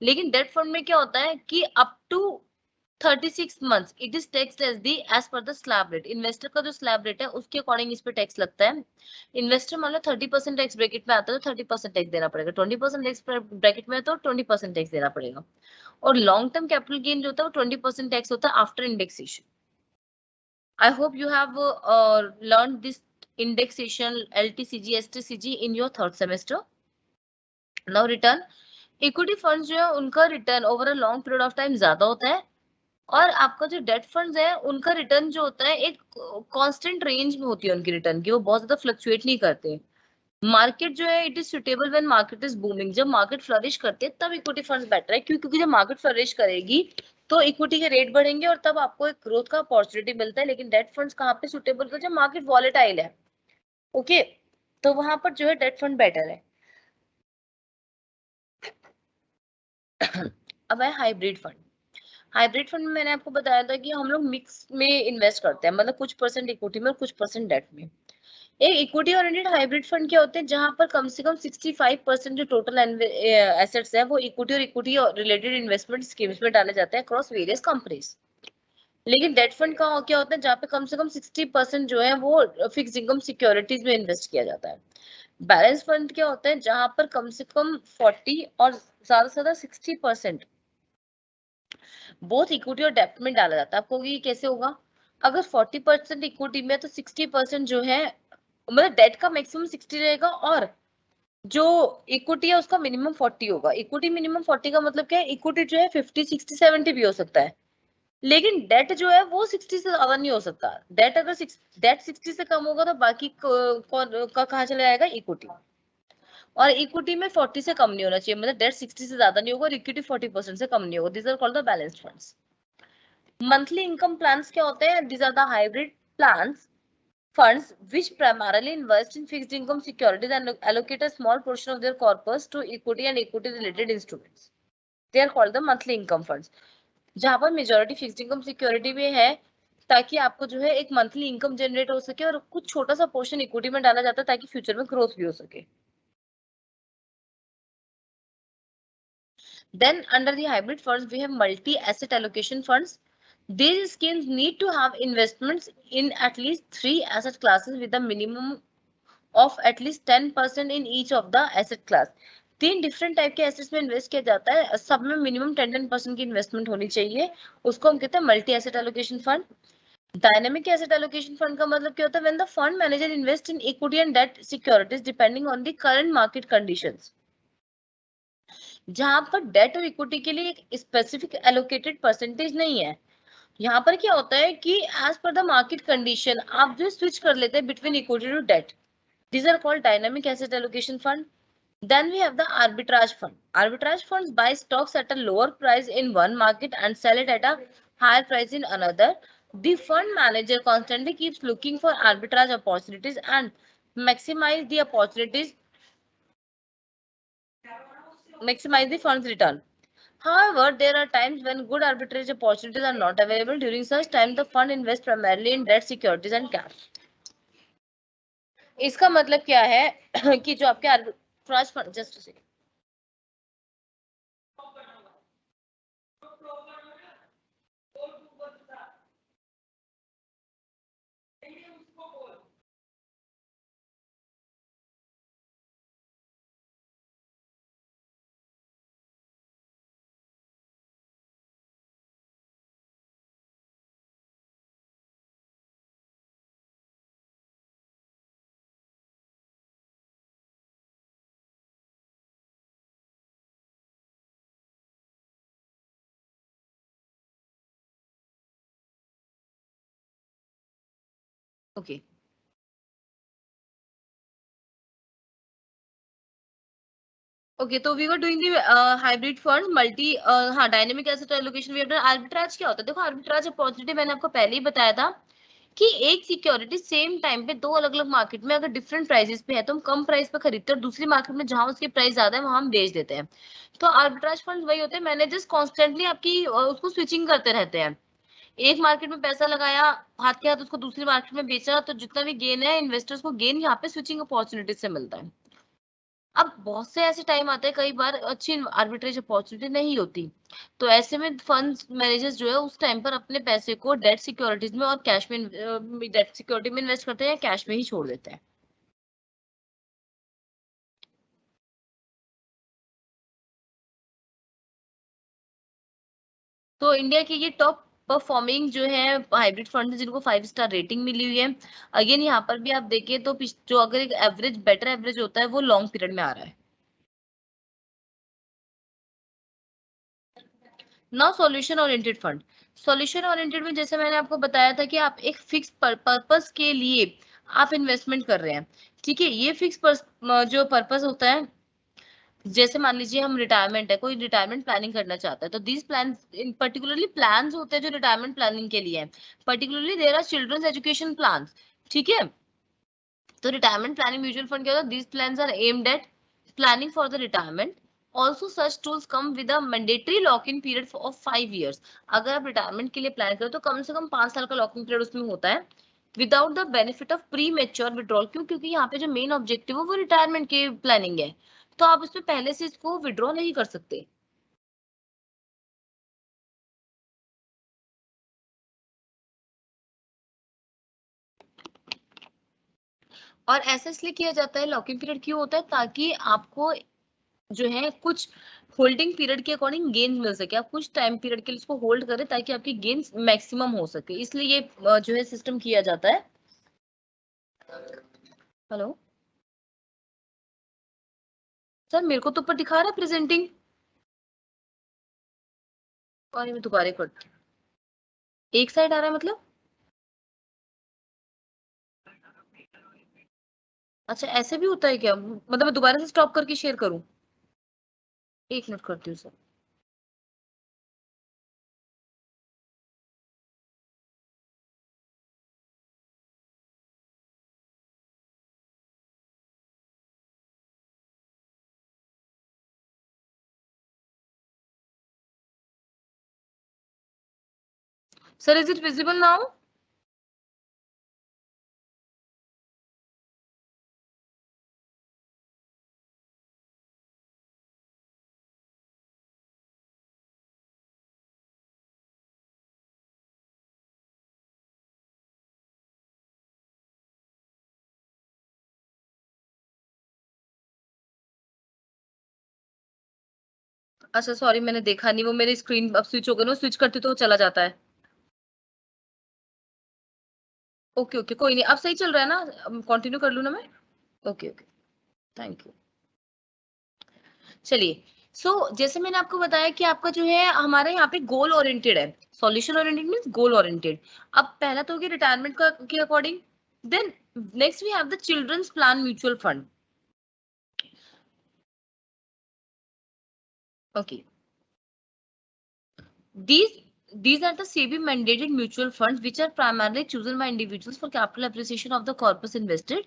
लेकिन डेट फंड में क्या होता है कि up to 36 months it is tax as the as per the slab rate, investor का जो स्लैब रेट है उसके अकॉर्डिंग इस पे टैक्स लगता है। इन्वेस्टर मान लो 30% टैक्स ब्रैकेट में आता है तो 30% टैक्स देना पड़ेगा, 20% टैक्स ब्रैकेट में है तो 20% टैक्स देना पड़ेगा। और लॉन्ग टर्म कैपिटल गेन जो होता है वो 20% टैक्स होता है after indexation. I hope you have learned this indexation LTCG, STCG in your third semester. Now return, equity funds जो है उनका return over a long period of time ज्यादा होता है, और आपका जो डेट फंड्स है उनका रिटर्न जो होता है एक कांस्टेंट रेंज में होती है उनकी रिटर्न की, वो बहुत ज्यादा फ्लक्चुएट नहीं करते। मार्केट जो है it is suitable when market is booming, जब मार्केट फ्लरिश करते हैं तब इक्विटी फंड्स बेटर है, क्योंकि जब मार्केट फ्लरिश करेगी तो इक्विटी के रेट बढ़ेंगे और तब आपको एक ग्रोथ का अपॉर्चुनिटी मिलता है। लेकिन डेट फंड्स कहाँ पे सुटेबल है, जब मार्केट वॉलेटाइल है। ओके, तो वहां पर जो है डेट फंड बेटर है। अब है हाइब्रिड फंड। हाइब्रिड फंड में मैंने आपको बताया था कि हम लोग मिक्स में इन्वेस्ट करते हैं, मतलब कुछ परसेंट इक्विटी में और कुछ परसेंट डेट में। एक इक्विटी ओरिएंटेड हाइब्रिड फंड क्या होते हैं, जहां पर कम से कम 65% जो टोटल एसेट्स है वो इक्विटी और इक्विटी रिलेटेड इन्वेस्टमेंट स्कीम्स में डाले जाते हैं अक्रॉस वेरियस कंपनीज। लेकिन डेट फंड का क्या होता है, जहाँ पे कम से कम 60% जो है वो फिक्स इनकम सिक्योरिटीज में इन्वेस्ट किया जाता है। बैलेंस फंड क्या होता है, जहां पर कम से कम 40 और ज्यादा से ज्यादा 60% बोथ इक्विटी और डेप्ट में डाला जाता है। आपको ये कैसे होगा, अगर 40% इक्विटी में तो 60% जो है, मतलब डेट का मैक्सिमम 60 रहेगा और जो इक्विटी है उसका मिनिमम 40 होगा। इक्विटी मिनिमम 40 का मतलब क्या है, इक्विटी जो है 50 60 70 भी हो सकता है, लेकिन डेट जो है वो 60 से ज्यादा नहीं हो सकता। डेट अगर डेट 60 से कम होगा तो बाकी कौन का कहाँ चला जाएगा, इक्विटी। और इक्विटी में 40 से कम नहीं होना चाहिए, मतलब डेट 60 से ज्यादा नहीं होगा और इक्विटी 40% से कम नहीं होगा। This are called the balanced funds. Monthly income plans क्या होते हैं, this are the hybrid plans funds which primarily invest in fixed income securities and allocate a small portion of their corpus to equity and equity related instruments. They are called the monthly income funds. जहां पर majority fixed income security में है, ताकि आपको जो है एक monthly income generate हो सके, और कुछ छोटा सा पोर्शन इक्विटी में डाला जाता है ताकि फ्यूचर में ग्रोथ भी हो सके। Then under the hybrid funds we have multi asset allocation funds. These schemes need to have investments in at least 3 asset classes with a minimum of at least 10% in each of the asset class. 3 different type के assets में invest किया जाता है, सब में minimum 10% की investment होनी चाहिए। उसको हम कहते हैं multi asset allocation fund. Dynamic asset allocation fund का मतलब क्या होता है, when the fund manager invest in equity and debt securities depending on the current market conditions. जहां पर डेट और इक्विटी के लिए एक स्पेसिफिक एलोकेटेड परसेंटेज नहीं है। यहाँ पर क्या होता है कि as per the market condition आप जो स्विच कर लेते हैं between equity to debt. These are called dynamic asset allocation fund. Then we have the arbitrage fund. Arbitrage funds buy stocks at a lower price in one market and sell it at a higher price in another. The fund manager constantly keeps looking for arbitrage opportunities and maximize the opportunities, maximize the fund's return. However, there are times when good arbitrage opportunities are not available. During such time, the fund invests primarily in debt securities and cash. इसका मतलब क्या है कि जो आपके arbitrage fund, just से okay okay तो we were doing the hybrid fund multi, हाँ dynamic asset allocation we have done. Arbitrage क्या होता है, देखो आर्बिट्राज अपॉर्चुनिटी मैंने आपको पहले ही बताया था कि एक सिक्योरिटी सेम टाइम पे दो अलग अलग मार्केट में अगर डिफरेंट प्राइसेस पे है तो हम कम प्राइस पे खरीदते हैं और दूसरी मार्केट में जहां उसकी प्राइस ज्यादा है वहां हम बेच देते हैं। तो आर्बिट्राज फंड वही होते हैं, मैनेजर्स कॉन्स्टेंटली आपकी उसको स्विचिंग करते रहते हैं। एक मार्केट में पैसा लगाया, हाथ के हाथ उसको दूसरी मार्केट में बेचा, तो जितना भी गेन है इन्वेस्टर्स को गेन यहाँ पे स्विचिंग अपॉर्चुनिटी से मिलता है। अब बहुत से ऐसे टाइम आते हैं कई बार अच्छी आर्बिट्रेज अपॉर्चुनिटी नहीं होती, तो ऐसे में फंड्स मैनेजर्स जो है उस टाइम पर अपने पैसे को डेट सिक्योरिटीज में और कैश में, डेट सिक्योरिटी में इन्वेस्ट करते हैं या कैश में ही छोड़ देते हैं। तो इंडिया की ये टॉप परफॉर्मिंग जो है हाइब्रिड फंड है जिनको 5 स्टार रेटिंग मिली हुई है। अगेन यहाँ पर भी आप देखें तो जो अगर एक एवरेज बेटर एवरेज होता है वो लॉन्ग पीरियड में आ रहा है। Now solution oriented fund. Solution oriented में जैसे मैंने आपको बताया था कि आप एक फिक्स पर्पस के लिए आप इन्वेस्टमेंट कर रहे हैं, ठीक है। ये फिक्स जो पर्पस होता है, जैसे मान लीजिए हम रिटायरमेंट है, कोई रिटायरमेंट प्लानिंग करना चाहता है, तो these plan in particularly plans होते हैं जो रिटायरमेंट प्लानिंग के लिए है। Particularly there are childrens education plans, ठीक है। तो रिटायरमेंट प्लानिंग म्यूचुअल फंड क्या होता है, these plans are aimed at planning for the retirement. Also such tools come with a mandatory lock in period of 5 years। अगर आप retirement के लिए प्लान करें तो कम से कम 5 साल का लॉक इन पीरियड उसमें होता है, without the benefit of pre mature withdrawal. क्यों? क्योंकि यहाँ पे जो मेन ऑब्जेक्टिव है वो रिटायरमेंट के प्लानिंग है, तो आप इसमें पहले से इसको विड्रॉ नहीं कर सकते। और ऐसा इसलिए किया जाता है, लॉकिंग पीरियड क्यों होता है? ताकि आपको जो है कुछ होल्डिंग पीरियड के अकॉर्डिंग गेन मिल सके, आप कुछ टाइम पीरियड के लिए इसको होल्ड करें ताकि आपकी गेन्स मैक्सिमम हो सके, इसलिए ये जो है सिस्टम किया जाता है। हेलो सर, मेरे को तो ऊपर दिखा रहा है प्रेजेंटिंग, और मैं दोबारा कर, एक साइड आ रहा है मतलब? अच्छा ऐसे भी होता है क्या? मतलब मैं दोबारा से स्टॉप करके शेयर करूं? एक मिनट करती हूँ sir. Sir is it visible now? अच्छा सॉरी, मैंने देखा नहीं, वो मेरी स्क्रीन अब स्विच हो गई ना, स्विच करती तो वो चला जाता है। ओके ओके, कोई नहीं, अब सही चल रहा है ना? कंटिन्यू कर लूँ ना मैं? Okay okay, thank you. चलिए, सो जैसे मैंने आपको बताया कि आपका जो है हमारे यहाँ पे गोल ओरिएंटेड है, solution oriented means goal oriented. अब पहला तो हो गया रिटायरमेंट का के according, then next we have the childrens plan mutual fund. Okay, these are the SEBI mandated mutual funds which are primarily chosen by individuals for capital appreciation of the corpus invested.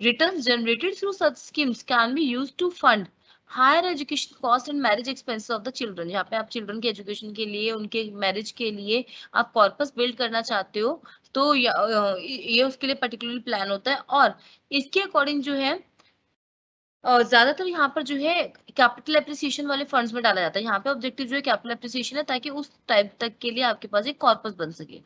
Returns generated through such schemes can be used to fund higher education cost and marriage expenses of the children। यहाँ पे आप children के education के लिए, उनके marriage के लिए आप कॉर्पस बिल्ड करना चाहते हो, तो ये उसके लिए पर्टिकुलरली प्लान होता है। और इसके अकॉर्डिंग जो है ज्यादातर यहाँ पर जो है कैपिटल एप्रिसिएशन वाले फंड्स में डाला जाता है। यहाँ पे ऑब्जेक्टिव जो है कैपिटल एप्रिसिएशन है, ताकि उस टाइप तक के लिए आपके पास एक कॉर्पस बन सके।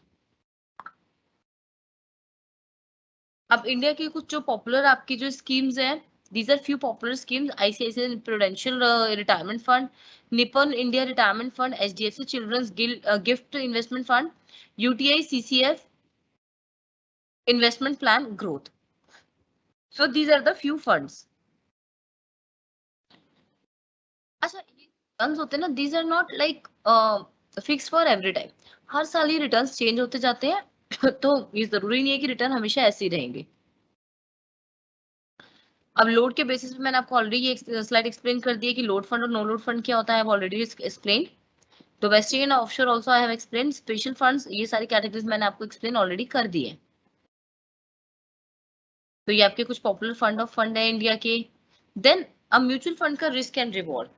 अब इंडिया की कुछ जो पॉपुलर आपकी जो स्कीम्स हैं, these are few popular schemes: ICICI Prudential retirement fund, Nippon India retirement fund, HDFC children's gift investment fund, UTI CCF investment plan growth. So these are the few funds. अच्छा, ये returns होते हैं ना, these are not like fix for every time. हर साल ये returns change होते जाते हैं तो ये जरूरी नहीं है कि रिटर्न हमेशा ऐसे ही रहेंगे। अब लोड के बेसिस पे मैंने आपको ऑलरेडी ये स्लाइड एक्सप्लेन कर दी है कि लोड फंड और नो लोड फंड क्या होता है, already explain. Domestic and offshore also I have explain. Special funds, ये सारी कैटेगरीज मैंने आपको एक्सप्लेन ऑलरेडी कर दी है। तो ये आपके कुछ पॉपुलर फंड है इंडिया के। देन अब म्यूचुअल फंड का रिस्क एंड रिवॉर्ड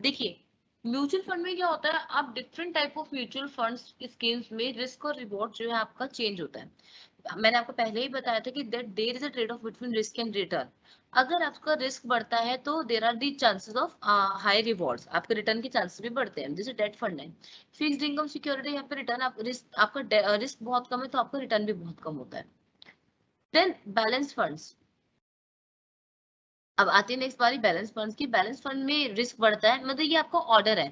देखिए। म्यूचुअल फंड में क्या होता है, आप different type of mutual funds schemes में रिस्क और रिवॉर्ड जो है आपका चेंज होता है। मैंने आपको पहले ही बताया था कि that there is a trade off between risk and return. अगर आपका रिस्क बढ़ता है तो there are the chances of high rewards, आपके रिटर्न के चांसेस भी बढ़ते हैं। जैसे डेट फंड है, फिक्स्ड इनकम सिक्योरिटी, यहाँ पे रिटर्न आप रिस्क आपका रिस्क बहुत कम है तो आपका रिटर्न भी बहुत कम होता है। देन बैलेंस फंड्स, अब आती है नेक्स्ट बारी बैलेंस फंड की। बैलेंस फंड में रिस्क बढ़ता है, मतलब ये आपका ऑर्डर है।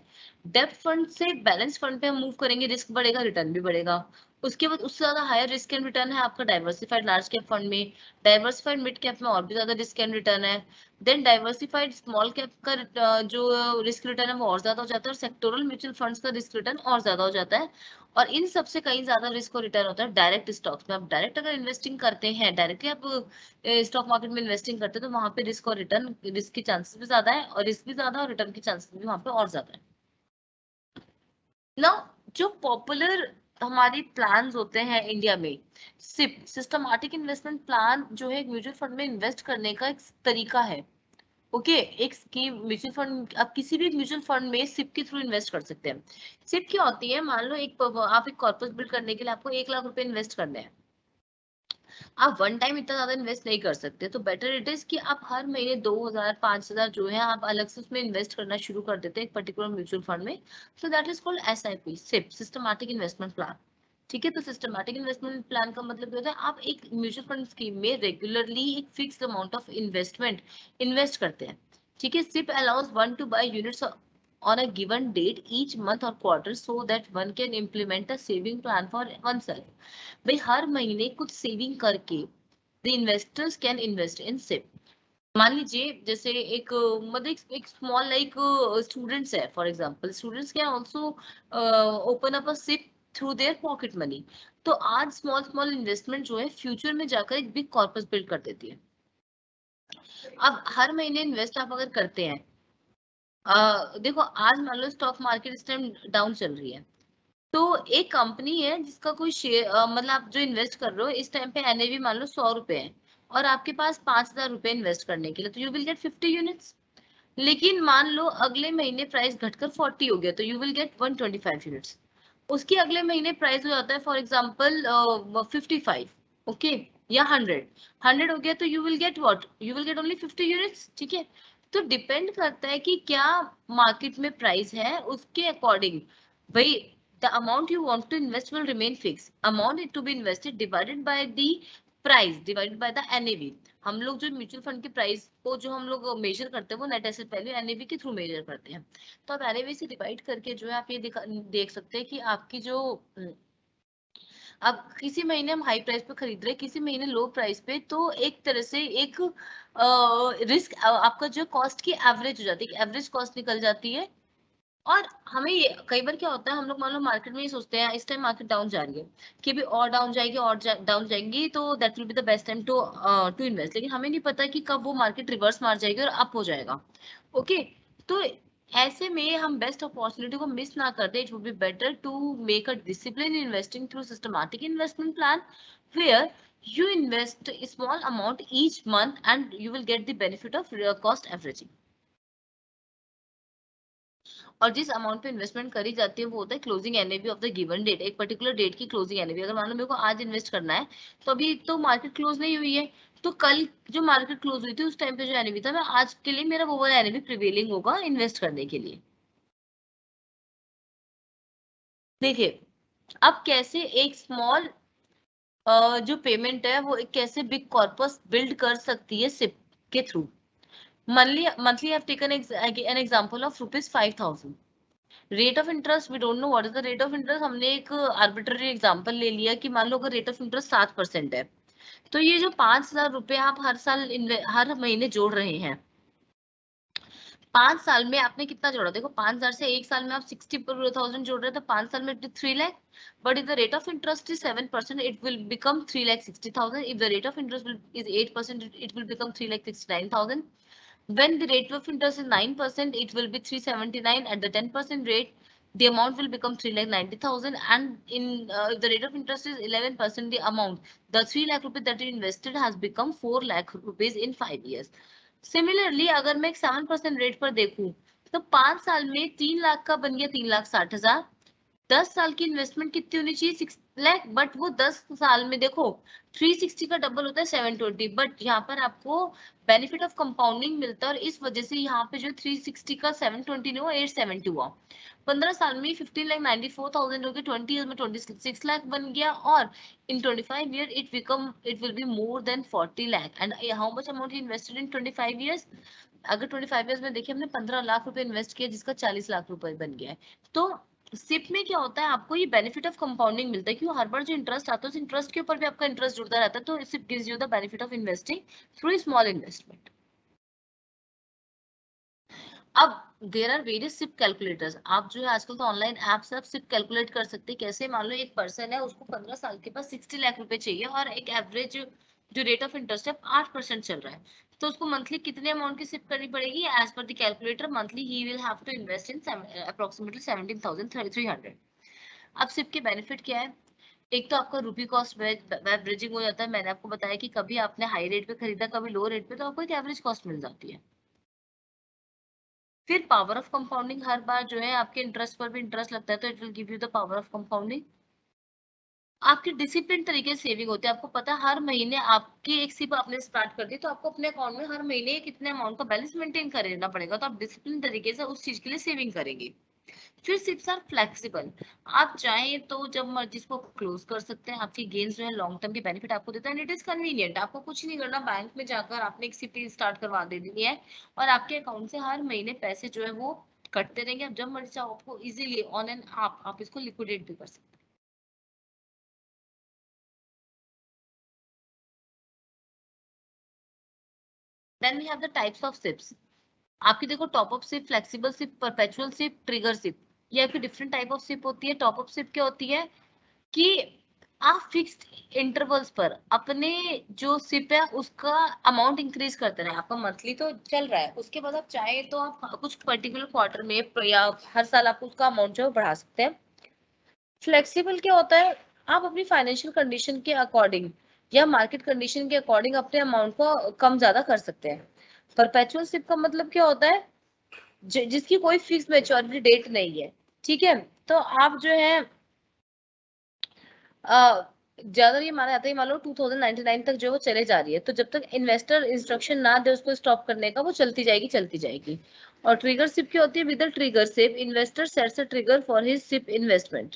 डेब्ट फंड से बैलेंस फंड पे हम मूव करेंगे, रिस्क बढ़ेगा, रिटर्न भी बढ़ेगा। उसके बाद उससे ज्यादा हायर रिस्क एंड रिटर्न है आपका डाइवर्सिफाइड लार्ज कैप फंड में। डाइवर्सिफाइड मिड कैप में और भी ज्यादा रिस्क एंड रिटर्न है। देन डाइवर्सिफाइड स्मॉल कैप का जो रिस्क रिटर्न है वो और ज्यादा हो जाता है, और सेक्टोरल म्यूचुअल फंड्स का रिस्क रिटर्न और ज्यादा हो जाता है। और इन सबसे कहीं ज्यादा रिस्क और रिटर्न होता है डायरेक्ट स्टॉक्स में। आप डायरेक्ट अगर इन्वेस्टिंग करते हैं, डायरेक्टली आप स्टॉक मार्केट में इन्वेस्टिंग करते हैं, तो वहां पे रिस्क और रिटर्न, रिस्क की चांसेस भी ज्यादा है और रिस्क भी ज्यादा, और रिटर्न की चांसेस भी वहां पे और ज्यादा है ना। जो पॉपुलर हमारी प्लान्स होते हैं इंडिया में, सिप सिस्टमैटिक इन्वेस्टमेंट प्लान जो है म्यूचुअल फंड में इन्वेस्ट करने का एक तरीका है। ओके, एक स्कीम म्यूचुअल फंड, आप किसी भी म्यूचुअल फंड में सिप के थ्रू इन्वेस्ट कर सकते हैं। सिप क्या होती है, मान लो एक आप एक कॉर्पस बिल्ड करने के लिए आपको 1 लाख रुपए इन्वेस्ट करने हैं। आप वन टाइम इतना ज्यादा इन्वेस्ट नहीं कर सकते, तो बेटर इट इज कि आप हर महीने 2000 5000 जो है आप अलग से उसमें इन्वेस्ट करना शुरू कर देते हैं एक पर्टिकुलर म्यूचुअल फंड में। So that is called SIP, SIP, systematic investment plan. ठीक है, तो सिस्टमैटिक इन्वेस्टमेंट प्लान का मतलब होता है आप एक म्यूचुअल फंड स्कीम में रेगुलरली एक fixed amount of investment invest करते हैं। ठीक है, SIP allows one two by units on a given date each month or quarter so that one can implement a saving plan for oneself। भाई हर महीने कुछ saving करके the investors can invest in SIP। मान लीजिए जैसे एक मतलब एक स्मॉल लाइक स्टूडेंट्स है, for example students can also open up a SIP through their pocket money. तो आज स्मॉल स्मॉल इन्वेस्टमेंट जो है फ्यूचर में जाकर एक बिग कॉर्पस बिल्ड कर देती है। अब हर महीने इन्वेस्ट आप अगर करते हैं, देखो आज मान लो स्टॉक मार्केट इस टाइम डाउन चल रही है, तो एक कंपनी है जिसका कोई शेयर मतलब आप जो इन्वेस्ट कर रहे हो इस टाइम पे NAV मान लो 100 रुपए है और आपके पास 5000 रुपए इन्वेस्ट करने के लिए, तो यू विल गेट 50 यूनिट्स। लेकिन मान लो अगले महीने प्राइस घटकर 40 हो गया तो यू विल गेट 125 यूनिट्स। उसके अगले महीने प्राइस हो जाता है फॉर एग्जाम्पल 55, ओके, या 100 हो गया तो you will get what, you will get only 50 units. ठीक है, तो डिपेंड करता है कि क्या मार्केट में प्राइस है उसके अकॉर्डिंग भाई the amount you want to invest will remain fixed, amount to be invested divided by the price divided by the NAV। हम लोग जो म्यूचुअल फंड के प्राइस को जो हम लोग मेजर करते हैं वो नेट एसेट वैल्यू NAV के थ्रू मेजर करते हैं। तो आप NAV से डिवाइड करके जो है आप ये देख सकते हैं कि आपकी जो अब किसी महीने हम हाई प्राइस पे खरीद रहे हैं किसी महीने लो प्राइस पे, तो एक तरह से एक रिस्क आपका जो कॉस्ट की एवरेज हो जाती है, एवरेज कॉस्ट निकल जाती है। और हमें ये कई बार क्या होता है हम लोग मान लो मार्केट में ये सोचते हैं इस टाइम मार्केट डाउन जा रही है कि भी और डाउन जाएगी और डाउन जाएंगी तो that will be the best time to to invest, लेकिन हमें नहीं पता कि कब वो मार्केट रिवर्स मार जाएगी और अप हो जाएगा। ओके, तो ऐसे में हम बेस्ट अपॉर्चुनिटी को मिस ना कर दे, it would be better to make a discipline investing through systematic investment plan where you invest a small amount each month and you will get the benefit of cost averaging। और जिस amount पे investment करी जाती है वो होता है closing NAV of the given date, एक पर्टिकुलर डेट की क्लोजिंग NAV। अगर मान लो मेरे को आज इन्वेस्ट करना है तो अभी तो मार्केट क्लोज नहीं हुई है, तो कल जो मार्केट क्लोज हुई थी उस टाइम पे जो NAV था मैं आज के लिए मेरा वो वाला NAV प्रिवेलिंग होगा इन्वेस्ट करने के लिए। देखिए अब कैसे एक स्मॉल जो पेमेंट है वो एक कैसे बिग कॉर्पस बिल्ड कर सकती है SIP के थ्रू। Monthly I've taken an example of ₹5,000 rate of interest, we don't know what is the rate of interest. हमने एक आर्बिट्ररी एग्जांपल ले लिया कि मान लो अगर रेट ऑफ इंटरेस्ट 7% है तो ये जो 5000 रुपए आप हर साल हर महीने जोड़ रहे हैं, 5 साल में आपने कितना जोड़ा, देखो 5000 से एक साल में आप 60,000 जोड़ रहे हैं तो 5 साल में 3 lakh. But if the rate of interest is 7% it will become 3,60,000। If the rate of interest is 8% it will become 3,69,000। When the rate of interest is 9%, it will be 379. At the 10% rate, the amount will become 3,90,000. And in if the rate of interest is 11%, the amount, the 3 lakh rupees that you invested has become 4 lakh rupees in 5 years. Similarly, अगर मैं 7% rate पर देखूं तो 5 साल में 3 लाख का बन गया 3,60,000। 10 साल की इन्वेस्टमेंट कितनी होनी चाहिए 6 लाख, बट वो 10 साल में देखो 360 का डबल होता है 720, बट यहाँ पर आपको बेनिफिट ऑफ कंपाउंडिंग मिलता है और इस वजह से यहाँ पे जो 360 का 720 नहीं हुआ 870 हुआ। 15 साल में 15,94,000 हो गया, 20 ईयर में 26 लाख बन गया और इन 25 year it will be more than 40 lakh. And how much amount invested in 25 years, अगर 25 ईयर्स में देखिए हमने 15 लाख रुपए इन्वेस्ट किया जिसका 40 लाख रुपए बन गया है। तो सिप में क्या होता है आपको ये बेनिफिट ऑफ कंपाउंडिंग मिलता है क्यों, हर बार जो इंटरेस्ट आता है उस इंटरेस्ट के ऊपर भी आपका इंटरेस्ट जुड़ता रहता है, तो SIP gives you the benefit of investing through small investment. अब there are various SIP calculators, आप जो है आजकल तो ऑनलाइन ऐप से आप सिप कैलकुलेट कर सकते हैं। कैसे, मान लो एक पर्सन है उसको 15 साल के पास 60 लाख रुपए चाहिए और एक एवरेज जो रेट ऑफ इंटरेस्ट है 8% चल रहा है, तो उसको मंथली कितने अमाउंट की सिप करनी पड़ेगी as per the calculator, monthly ही will have to invest in approximately 17,300। अब सिप के बेनिफिट क्या है, एक तो आपका रूपी कॉस्ट एवरेजिंग हो जाता है, मैंने आपको बताया कि कभी आपने हाई रेट पे खरीदा कभी लो रेट पे तो आपको एक एवरेज कॉस्ट मिल जाती है। फिर पावर ऑफ कंपाउंडिंग, हर बार जो है आपके इंटरेस्ट पर भी इंटरेस्ट लगता है तो it will give you the power of compounding. आपकी डिसिप्लिन तरीके से सेविंग होती है। आपको पता है हर महीने आपकी एक सिप आपने स्टार्ट कर दी तो आपको अपने अकाउंट में हर महीने कितने अमाउंट का बैलेंस मेंटेन कर रहना पड़ेगा, तो आप डिसिप्लिन तरीके से उस चीज के लिए सेविंग करेंगे। फिर सिप्स आर फ्लेक्सिबल, आप चाहें तो जब मर्जी इसको क्लोज कर सकते हैं, आपकी गेन्स जो है लॉन्ग टर्म की बेनिफिट आपको देता है एंड इट इज कन्वीनियंट। आपको कुछ नहीं करना, बैंक में जाकर आपने एक सिप स्टार्ट करवा देनी है और आपके अकाउंट से हर महीने पैसे जो है वो कटते रहेंगे। आप जब मर्जी चाहो आपको इजीली ऑन एंड आप इसको लिक्विडेट भी कर सकते हैं। Then we have the types of SIPs. आपकी देखो top up SIP, flexible SIP, perpetual SIP, trigger SIP, ये आपकी डिफरेंट टाइप ऑफ सिप होती है। टॉप अप सिप क्या होती है कि आप फिक्स्ड इंटरवल्स पर अपने जो सिप है उसका अमाउंट इंक्रीज करते रहे। आपका मंथली तो चल रहा है, उसके बाद आप चाहे तो आप कुछ पर्टिकुलर क्वार्टर में या हर साल आप उसका अमाउंट जो है बढ़ा सकते हैं। फ्लेक्सिबल क्या होता है, आप अपनी फाइनेंशियल कंडीशन के अकॉर्डिंग या मार्केट कंडीशन के अकॉर्डिंग अपने अमाउंट को कम ज्यादा कर सकते हैं। परपेचुअल सिप का मतलब क्या होता है, जिसकी कोई फिक्स मैच्योरिटी डेट नहीं है, ठीक है। तो आप जो है ज्यादा ये माना जाता है, मान लो 2099 तक जो वो चले जा रही है, तो जब तक इन्वेस्टर इंस्ट्रक्शन ना दे उसको स्टॉप करने का, वो चलती जाएगी चलती जाएगी। और ट्रिगर सिप क्या होती है, with the trigger SIP investor sets a trigger for his SIP investment.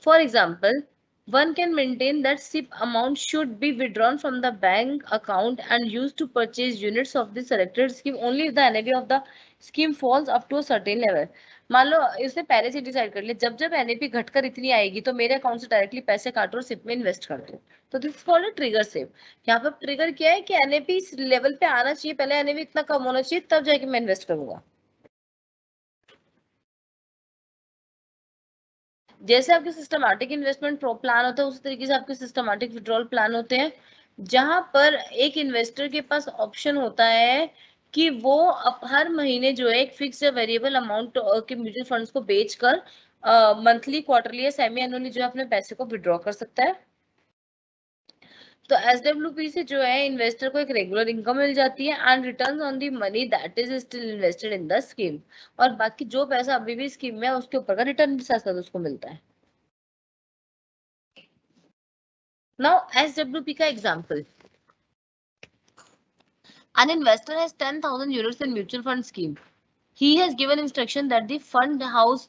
For example, one can maintain that SIP amount should be withdrawn from the bank account and used to purchase units of the selected scheme only if the NAV of the scheme falls up to a certain level. मान लो इसने पहले से decide कर लिया जब जब NAP घटकर इतनी आएगी तो मेरे अकाउंट से डायरेक्टली पैसे काटो और सिप में इन्वेस्ट कर दो, तो this is called a trigger SIP. यहाँ पर ट्रिगर क्या है कि एनएपी इस लेवल पे आना चाहिए, पहले एनएपी इतना कम होना चाहिए तब जाके मैं इन्वेस्ट करूंगा। जैसे आपके सिस्टमैटिक इन्वेस्टमेंट प्लान होता है उसी तरीके से आपके सिस्टमैटिक विड्रॉल प्लान होते हैं, जहां पर एक इन्वेस्टर के पास ऑप्शन होता है कि वो हर महीने जो है एक फिक्स या वेरिएबल अमाउंट के म्यूचुअल फंड्स को बेचकर मंथली, क्वार्टरली या सेमी एनुअली जो है अपने पैसे को विड्रॉ कर सकता है। तो एसडब्ल्यूपी से जो है इन्वेस्टर को एक रेगुलर इनकम मिल जाती है and returns on the money that is still invested in the scheme, और बाकी जो पैसा अभी भी स्कीम में है उसके ऊपर का रिटर्न भी साथ साथ उसको मिलता है। Now, SWP का example. An investor has 10,000 units in mutual fund scheme. He has given instruction that the fund house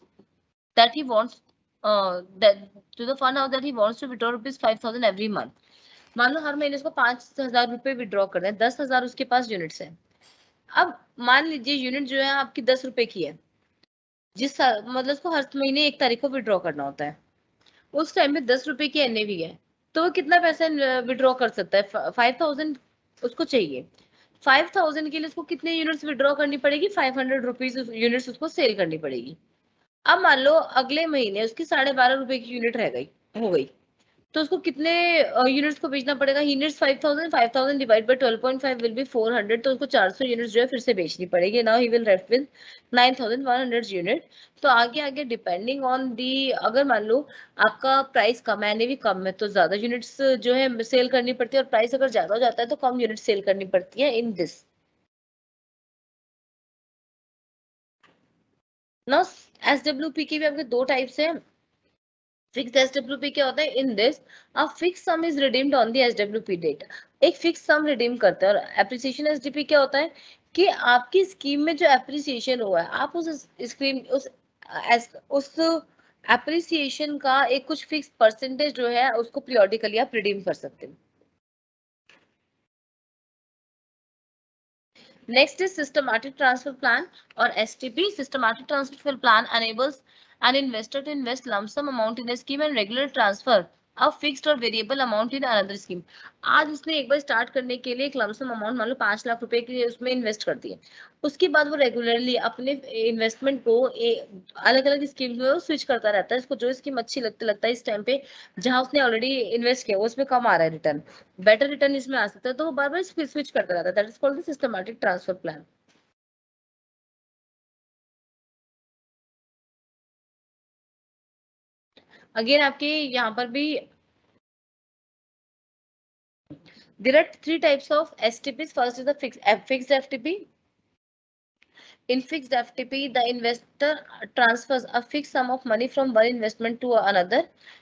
that he wants, that to the fund house that he wants to withdraw rupees 5,000 every month. मान लो हर महीने उसको 5,000 रुपए withdraw करना है, 10,000 उसके पास units है। अब मान लीजिए यूनिट जो है आपकी 10 रुपए की है, मतलब उसको हर महीने 1 तारीख को विड्रॉ करना होता है। उस टाइम में 10 रुपए की एनएवी है, तो वो कितना पैसा विड्रॉ कर सकता है, 5,000 उसको चाहिए। 5,000 के लिए उसको कितने यूनिट्स विड्रॉ करनी पड़ेगी, 500 रुपीज यूनिट्स उसको सेल करनी पड़ेगी। अब मान लो अगले महीने उसकी 12.5 रुपए की यूनिट रह गई, हो गई, तो उसको कितने यूनिट्स को बेचना पड़ेगा, units 5,000, 5,000 divide by 12.5 will be 400, तो उसको 400 यूनिट्स जो है फिर से बेचनी पड़ेगी। Now he will left with 9,100 unit. तो आगे आगे डिपेंडिंग ऑन दी, अगर मान लो आपका प्राइस कम है, भी कम है, तो ज्यादा यूनिट्स जो है सेल करनी पड़ती है, और प्राइस अगर ज्यादा हो जाता है तो कम यूनिट सेल करनी पड़ती है इन दिस। नाउ एसडब्ल्यूपी के भी आपके दो टाइप्स हैं। फिक्स एसडब्ल्यूपी क्या होता है, in this a fix sum is redeemed on the SWP date. एक फिक्स सम रिडीम करते हैं। और एप्रिसिएशन एसडीपी क्या होता है कि आपकी स्कीम में जो एप्रिसिएशन हुआ है आप उस स्कीम उस एप्रिसिएशन का एक कुछ फिक्स परसेंटेज जो है उसको पीरियोडिकली आप रिडीम कर सकते हैं। Next is systematic transfer plan or STP. Systematic transfer plan enables an investor to invest lump sum amount in a scheme and regular transfer a fixed or variable amount in another scheme. आज उसने एक बार start करने के लिए एक lump sum amount मान लो 5 लाख रुपए की उसमें इन्वेस्ट कर दिए, उसके बाद वो रेगुलरली अपने इन्वेस्टमेंट को अलग अलग स्कीम में स्विच करता रहता है। इसको जो स्कीम अच्छी लगता है इस टाइम पे जहां उसने ऑलरेडी इन्वेस्ट किया उसमें कम आ रहा है रिटर्न, बेटर रिटर्न इसमें आ सकता है, तो वो बार बार स्विच करता रहता है। That is called the systematic transfer plan. Again आपके यहाँ पर भी there are 3 types of STPs. First is the fixed FTP. In fixed FTP, the investor transfers a fixed sum of money from one investment to another.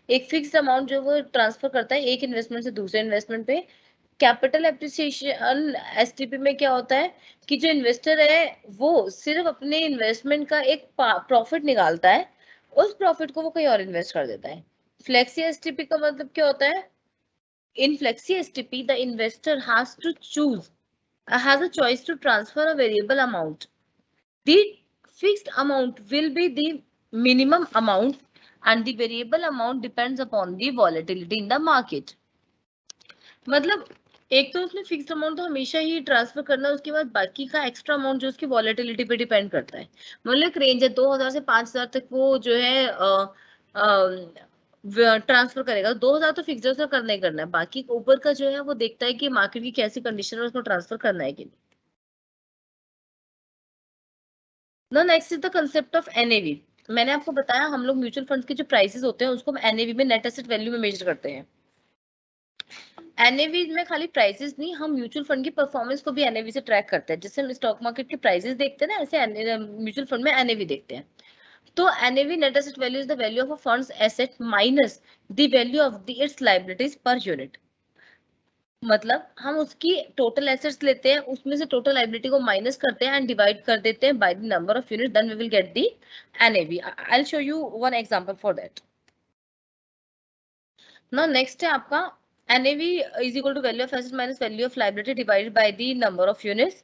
एक fixed amount जो वो transfer करता है एक investment से दूसरे investment पे. Capital appreciation STP में क्या होता है कि जो इन्वेस्टर है वो सिर्फ अपने इन्वेस्टमेंट का एक प्रॉफिट निकालता है, उस प्रॉफिट को वो कहीं और इन्वेस्ट कर देता है. फ्लेक्सी एसटीपी का मतलब क्या होता है? In flexi STP the investor has a choice to transfer a variable amount. The fixed amount will be the minimum amount and the variable amount depends upon the volatility in the market. मतलब एक तो उसने fixed amount तो हमेशा ही transfer करना है, उसके बाद बाकी का एक्स्ट्रा अमाउंट जो उसकी वॉलेटिलिटी पे डिपेंड करता है. मतलब एक रेंज है 2000 से 5000 तक वो जो है ट्रांसफर करेगा. 2000 तो फिक्स्ड उसने करना ही करना है, बाकी ऊपर का जो है वो देखता है कि मार्केट की कैसी कंडीशन है, उसको ट्रांसफर करना है कि नहीं. ना next is the concept of NAV. मैंने आपको बताया हम लोग म्यूचुअल फंड्स के जो प्राइसेस होते हैं उसको हम एनएवी में, नेट एसेट वैल्यू में मेजर करते हैं. एनएवी में खाली प्राइसेस नहीं, हम म्यूचुअल फंड की परफॉर्मेंस को भी एनएवी से ट्रैक करते हैं. जैसे हम स्टॉक मार्केट के प्राइसेस देखते हैं ना, ऐसे म्यूचुअल फंड में एनएवी देखते हैं. तो NAV net asset value is the value of a funds asset minus the value of the it's liabilities per unit. मतलब हम उसकी टोटल एसेट्स लेते हैं, उसमें से टोटल लायबिलिटी को माइनस करते हैं एंड डिवाइड कर देते हैं by the number of unit, then we will get the NAV. I will show you one example for that. Now next है आपका NAV is equal to value of asset minus value of liability divided by the number of units.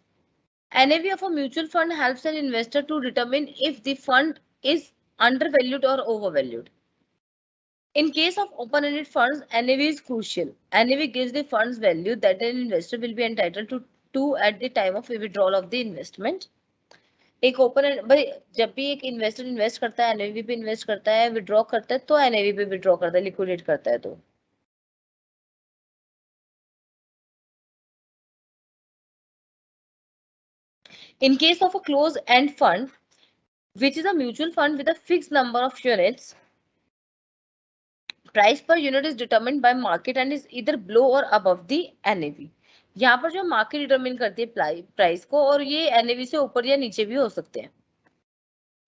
NAV of a mutual fund helps an investor to determine if the fund is undervalued or overvalued. In case of open-ended funds, NAV is crucial. NAV gives the fund's value that an investor will be entitled to at the time of withdrawal of the investment. एक open भाई जब भी एक investor invest करता है NAV पे invest करता है, विड्रॉ करता है तो एनएवी पे विड्रॉ करता है, लिक्विडेट करता है. तो in case of a closed-end fund, which is a mutual fund with a fixed number of units, price per unit is determined by market and is either below or above the NAV. यहाँ पर जो market determine करती है price को, और ये NAV से ऊपर या नीचे भी हो सकते हैं.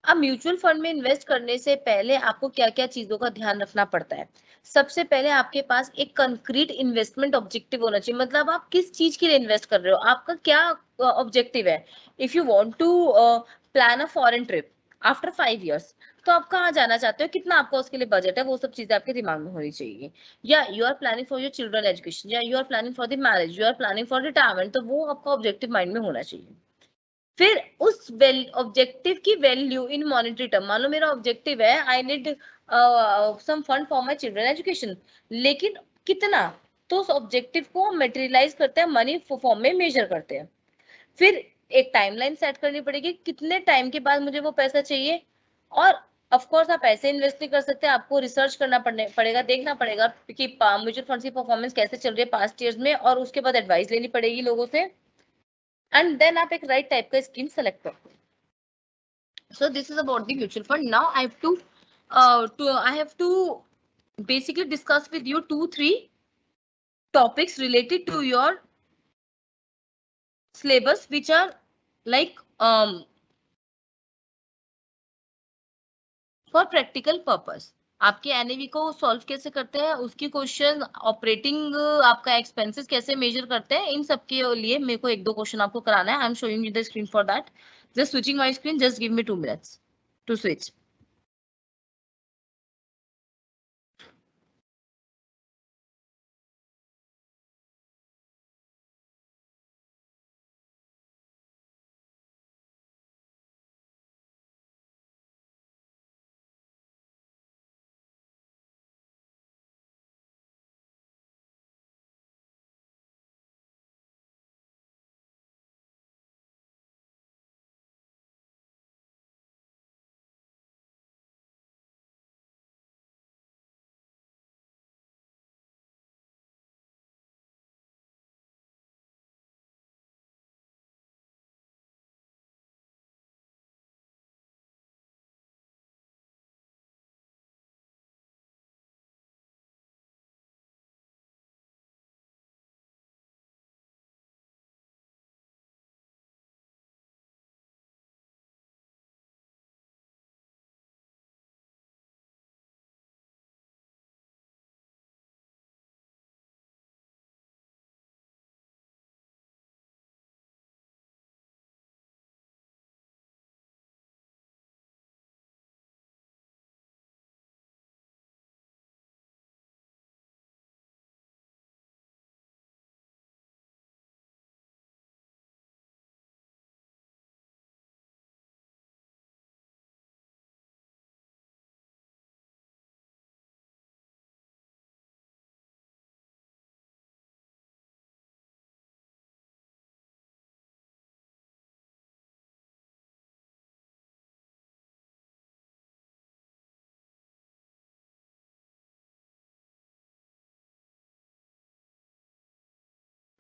अब म्यूचुअल फंड में इन्वेस्ट करने से पहले आपको क्या क्या चीजों का ध्यान रखना पड़ता है. सबसे पहले आपके पास एक कंक्रीट इन्वेस्टमेंट ऑब्जेक्टिव होना चाहिए. मतलब आप किस चीज के लिए इन्वेस्ट कर रहे हो, आपका क्या ऑब्जेक्टिव है. If you want to plan a foreign trip after 5 years, तो आप कहाँ जाना चाहते हो, कितना आपका उसके लिए बजट है, वो सब चीजें आपके दिमाग में होनी चाहिए. या you are planning for your children education, या you are planning for the marriage, you are planning for retirement, तो वो आपका ऑब्जेक्टिव माइंड में होना चाहिए. फिर उस ऑब्जेक्टिव की वैल्यू इन मॉनेटरी टर्म, मान लो मेरा ऑब्जेक्टिव है I need some fund for my children education, लेकिन कितना, तो उस ऑब्जेक्टिव को हम मटेरियलाइज करते हैं, मनी फॉर्म में मेजर करते हैं. फिर एक टाइमलाइन सेट करनी पड़ेगी, कितने टाइम के बाद मुझे वो पैसा चाहिए. और ऑफ कोर्स आप ऐसे इन्वेस्ट नहीं कर सकते, आपको रिसर्च करना पड़ेगा, देखना पड़ेगा कि म्यूचुअल फंड की परफॉर्मेंस कैसे चल रही है पास्ट ईयर्स में, और उसके बाद एडवाइस लेनी पड़ेगी लोगों से, एंड देन आप एक राइट टाइप का स्कीम सेलेक्ट करते हैं. So this is about the mutual fund. Now I have to basically discuss with you 2-3 topics related to your syllabus, which are like for practical purpose. आपके NAV को solve कैसे करते हैं, उसकी question, operating आपका expenses कैसे major करते हैं, इन सब के लिए मेरे को 1-2 क्वेश्चन आपको कराना है. I am showing you the screen for that. Just switching my screen, just give me 2 minutes to switch.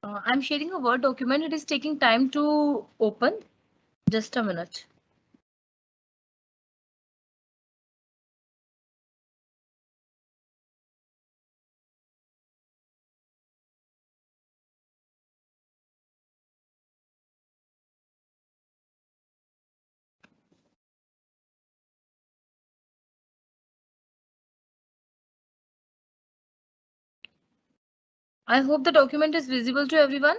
I'm sharing a Word document. It is taking time to open. Just a minute. I hope the document is visible to everyone.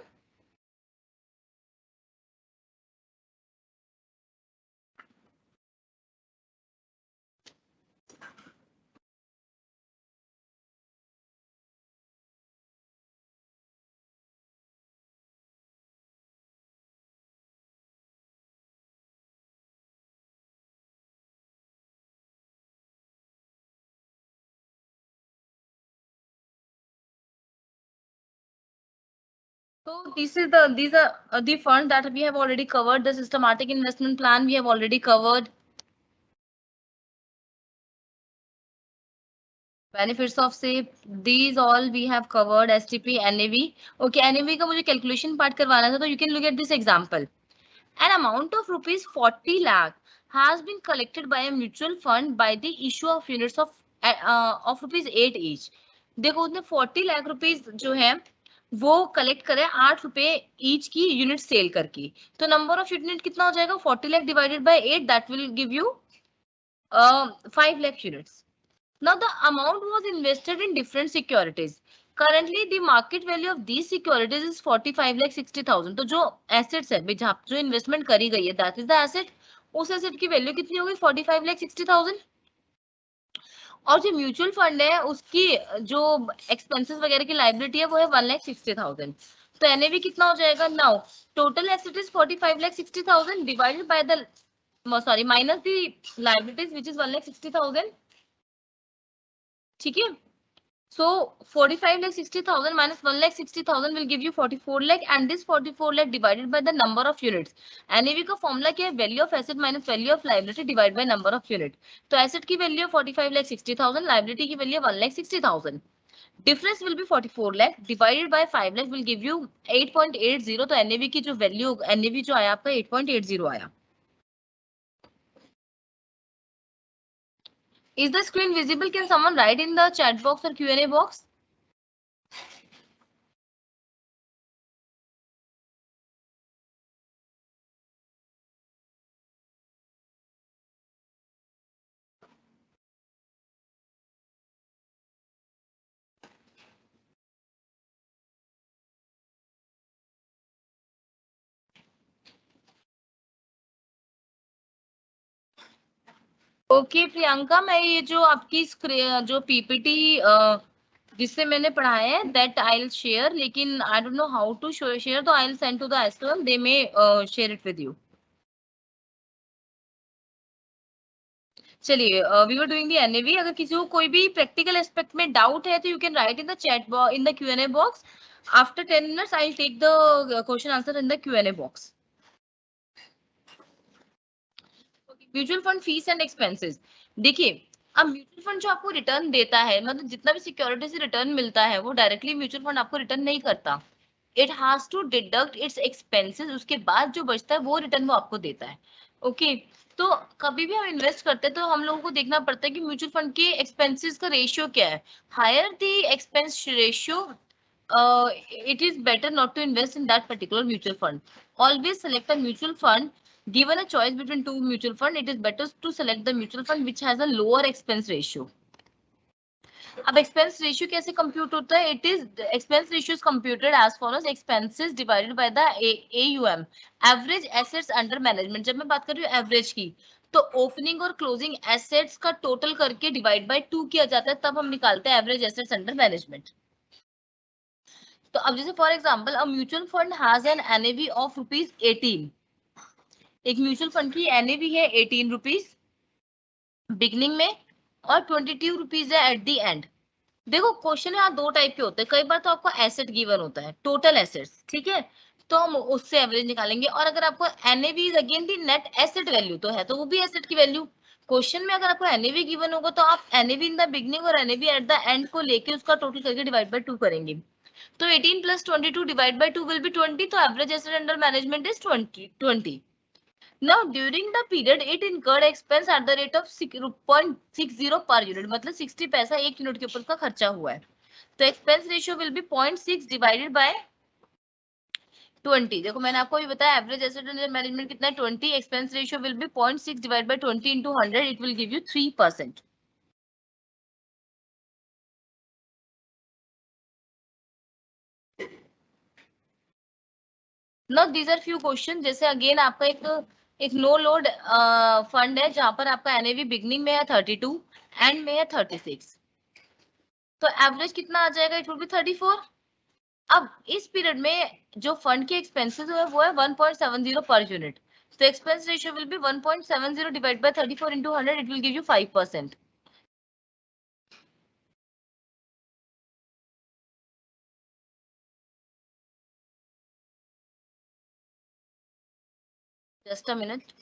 So these are the funds that we have already covered. The systematic investment plan we have already covered. Benefits of SAFE, these all we have covered. STP, NAV. Okay, NAV का मुझे calculation part करवाना था, तो you can look at this example. An amount of rupees 40 lakh has been collected by a mutual fund by the issue of units of rupees 8 each. देखो उसने 40 lakh rupees जो है वो कलेक्ट करे 8 रुपए ईच की यूनिट सेल करके. तो नंबर ऑफ यूनिट कितना हो जाएगा? 40 lakh divided by 8, that will give you 5 lakh units. Now the amount was invested in different securities. Currently the market value of these securities is 45 lakh 60,000. तो जो assets है जहाँ जो investment करी गई है, that is the asset. उस asset की value कितनी होगी? 45 lakh 60,000. और जो म्यूचुअल फंड है उसकी जो एक्सपेंसेस वगैरह की लाइबिलिटी है वो है 1,60,000. तो एनएवी कितना हो जाएगा? Now total asset is 45,60,000 divided by the sorry minus the liabilities which is 1,60,000. ठीक है. So 45,60,000 minus 1,60,000 will give you 44 lakh, and this 44 lakh divided by the number of units. NAV का फॉर्मूला क्या है? Value of asset minus value of liability divide by number of unit. तो asset की value 45,60,000, liability की value 1,60,000. Difference will be 44 lakh divided by 5 lakh will give you 8.80. तो NAV की जो value NAV जो आया आपका 8.80 आया. Is the screen visible? Can someone write in the chat box or Q&A box? Okay Priyanka, मैं ये जो आपकी जो पीपीटी जिससे मैंने पढ़ाया है दैट आई विल शेयर, लेकिन I don't know how to share, तो I will send to the SOM, they may share it with you. चलिए, we were doing the NAV. अगर किसी को कोई भी प्रैक्टिकल एस्पेक्ट में डाउट है तो you can write in the chat in the Q&A box. After 10 minutes I will take the question answer in the Q&A box. Mutual fund fees and expenses. देखिए, अब म्यूचुअल फंड जो आपको return देता है, मतलब जितना भी सिक्योरिटी से रिटर्न मिलता है वो डायरेक्टली म्यूचुअल फंड आपको रिटर्न नहीं करता. It has to deduct its expenses, उसके बाद जो बचता है वो रिटर्न वो आपको देता है. ओके तो कभी भी हम इन्वेस्ट करते हैं तो हम लोगों को देखना पड़ता है कि म्यूचुअल फंड के एक्सपेंसेस का रेशियो क्या है. Higher the expense ratio, it is better not to invest in that particular mutual fund. Always select a mutual fund. Given a choice between two mutual fund, it is better to select the mutual fund which has a lower expense ratio. अब expense ratio कैसे compute होता है? It is expense ratio is computed as follows: expenses divided by the AUM, average assets under management. जब मैं बात कर रही हूँ average की, तो ओपनिंग और क्लोजिंग एसेट्स का टोटल करके डिवाइड बाय 2 किया जाता है, तब हम निकालते हैं एवरेज एसेट्स अंडर मैनेजमेंट. तो अब जैसे for example a mutual fund has an NAV of rupees 18. एक म्यूचुअल फंड की एनएवी है 18 रुपीज बिगनिंग में और 22 रुपीज है एट द एंड. देखो क्वेश्चन यहाँ दो टाइप के होते हैं. कई बार तो आपको एसेट गिवन होता है, टोटल एसेट्स, ठीक है, तो हम उससे एवरेज निकालेंगे. और अगर आपको NAV is again the net asset value तो है, तो वो भी एसेट की वैल्यू. क्वेश्चन में अगर आपको एनएवी गिवन होगा तो आप एनएवी इन द बिगनिंग और एनएवी एट द एंड को लेके उसका टोटल करके डिवाइड बाय 2 करेंगे. तो 18 plus 22 divided by 2 will be 20. तो average asset under management is 20. Now during the period it incurred expense at the rate of 0.60 per unit. मतलब 60 पैसा एक यूनिट के ऊपर का खर्चा हुआ है. तो expense ratio will be 0.6 divided by 20. देखो मैंने आपको भी बताया एवरेज एसेट अंडर मैनेजमेंट कितना है 20. Expense ratio will be 0.6 divide by 20 into 100. It will give you 3%. Now these are few questions. जैसे अगेन आपका एक नो लोड फंड है जहां पर आपका एनएवी बिगनिंग में है 32 एंड में है 36. तो एवरेज कितना आ जाएगा? It will be 34. अब इस पीरियड में जो फंड के एक्सपेंसेस है वो है 1.70 पर यूनिट. तो expense ratio will be 1.70 divide by 34 into 100. It will give you 5%. Just a minute.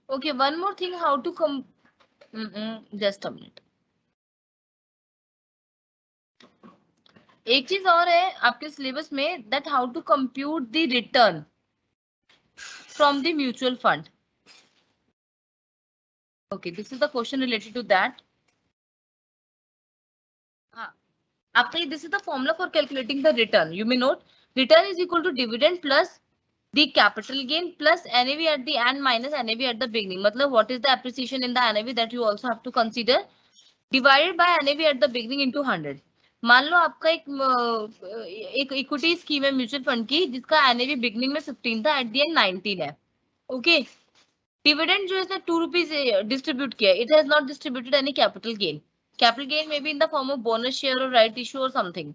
Okay, one more thing, how to come. Just a minute. एक चीज और है आपके सिलेबस में, that how to compute the return from the mutual fund. Okay, this is the question related to that. हाँ, आपका this is the formula for calculating the return. You may note return is equal to dividend plus the capital gain plus NAV at the end minus NAV at the beginning. मतलब what is the appreciation in the NAV that you also have to consider, divided by NAV at the beginning into 100. मान लो आपका एक equity scheme है mutual fund की जिसका NAV beginning में 15 था, eight the and 19 है. ओके, डिविडेंड जो इसने 2 रुपीज डिस्ट्रीब्यूट किया, it has not distributed any capital gain. Capital gain में be in the form of bonus share और राइट इशू और समथिंग.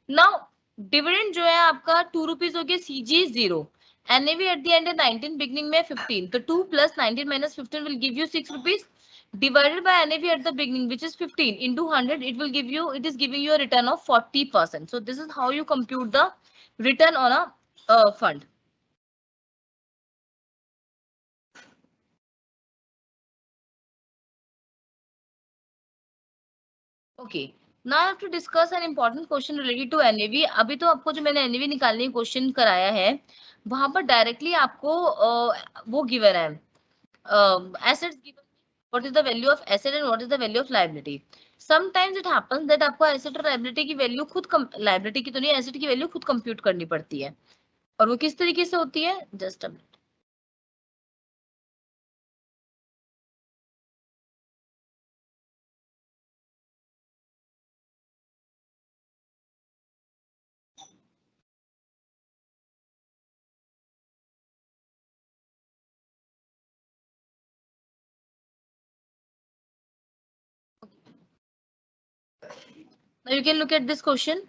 नाउ डिविडेंड जो है आपका 2 रुपीज हो गया, CG 0, NAV at the end है 19, बिगनिंग में 15. तो 2 plus 19 minus 15 will give you 6 rupees. Divided by NAV at the beginning, which is 15, into 100, it is giving you a return of 40%. So this is how you compute the return on a fund. Okay. Now I have to discuss an important question related to NAV. अभी तो आपको जो मैंने NAV निकालने की question कराया है, वहां पर डायरेक्टली आपको वो गिवन है, assets given. What is the value of asset and what is the value of liability? Sometimes it happens that आपको asset और liability की वैल्यू खुद liability की तो नहीं, asset की वैल्यू खुद कंप्यूट करनी पड़ती है. और वो किस तरीके से होती है? Just a minute. Now you can look at this question.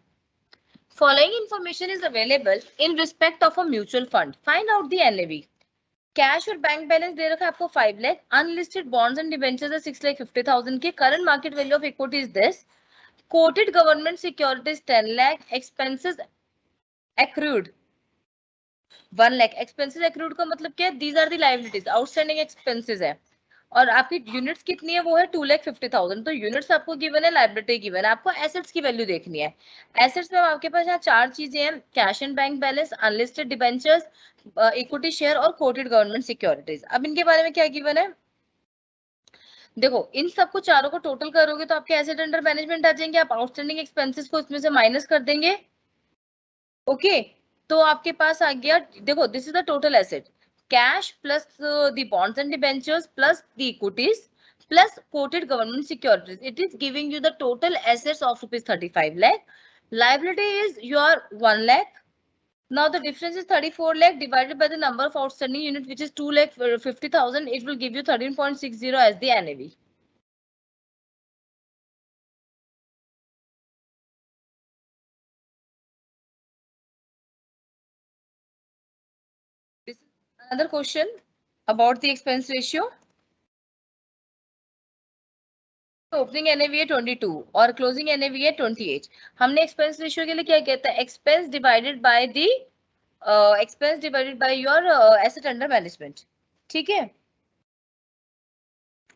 Following information is available in respect of a mutual fund. Find out the NAV. Cash और बैंक बैलेंस दे रखा है आपको 5 lakh. Unlisted bonds and debentures है 6,50,000 के. Current market value of equity is this. Quoted government securities 10 lakh. Expenses accrued 1 lakh. Expenses accrued का मतलब क्या है? These are the liabilities, outstanding expenses है. और आपकी यूनिट्स कितनी है? वो है 2,50,000. तो यूनिट्स आपको गिवन है, लायबिलिटी गिवन है, आपको एसेट्स की वैल्यू देखनी है. एसेट्स में आपके पास यहाँ 4 चीजें हैं, cash and bank balance, unlisted debentures, equity share और कोटेड गवर्नमेंट सिक्योरिटीज. अब इनके बारे में क्या गिवन है? देखो इन सबको चारों को टोटल करोगे तो आपके एसेट अंडर मैनेजमेंट आ जाएंगे. आप आउटस्टैंडिंग एक्सपेंसेस को इसमें से माइनस कर देंगे. ओके, तो आपके पास आ गया, देखो this is the total asset, cash plus the bonds and debentures plus the equities plus coated government securities. It is giving you the total assets of ₹35 lakh. Liability is your 1 lakh. Now the difference is 34 lakh divided by the number of outstanding units, which is 2,50,000. It will give you 13.60 as the NAV. This is another question about the expense ratio. Opening NAV है 22 और closing NAV है 28। हमने expense ratio के लिए क्या कहता है, expense divided by the expense divided by your asset under management. ठीक है,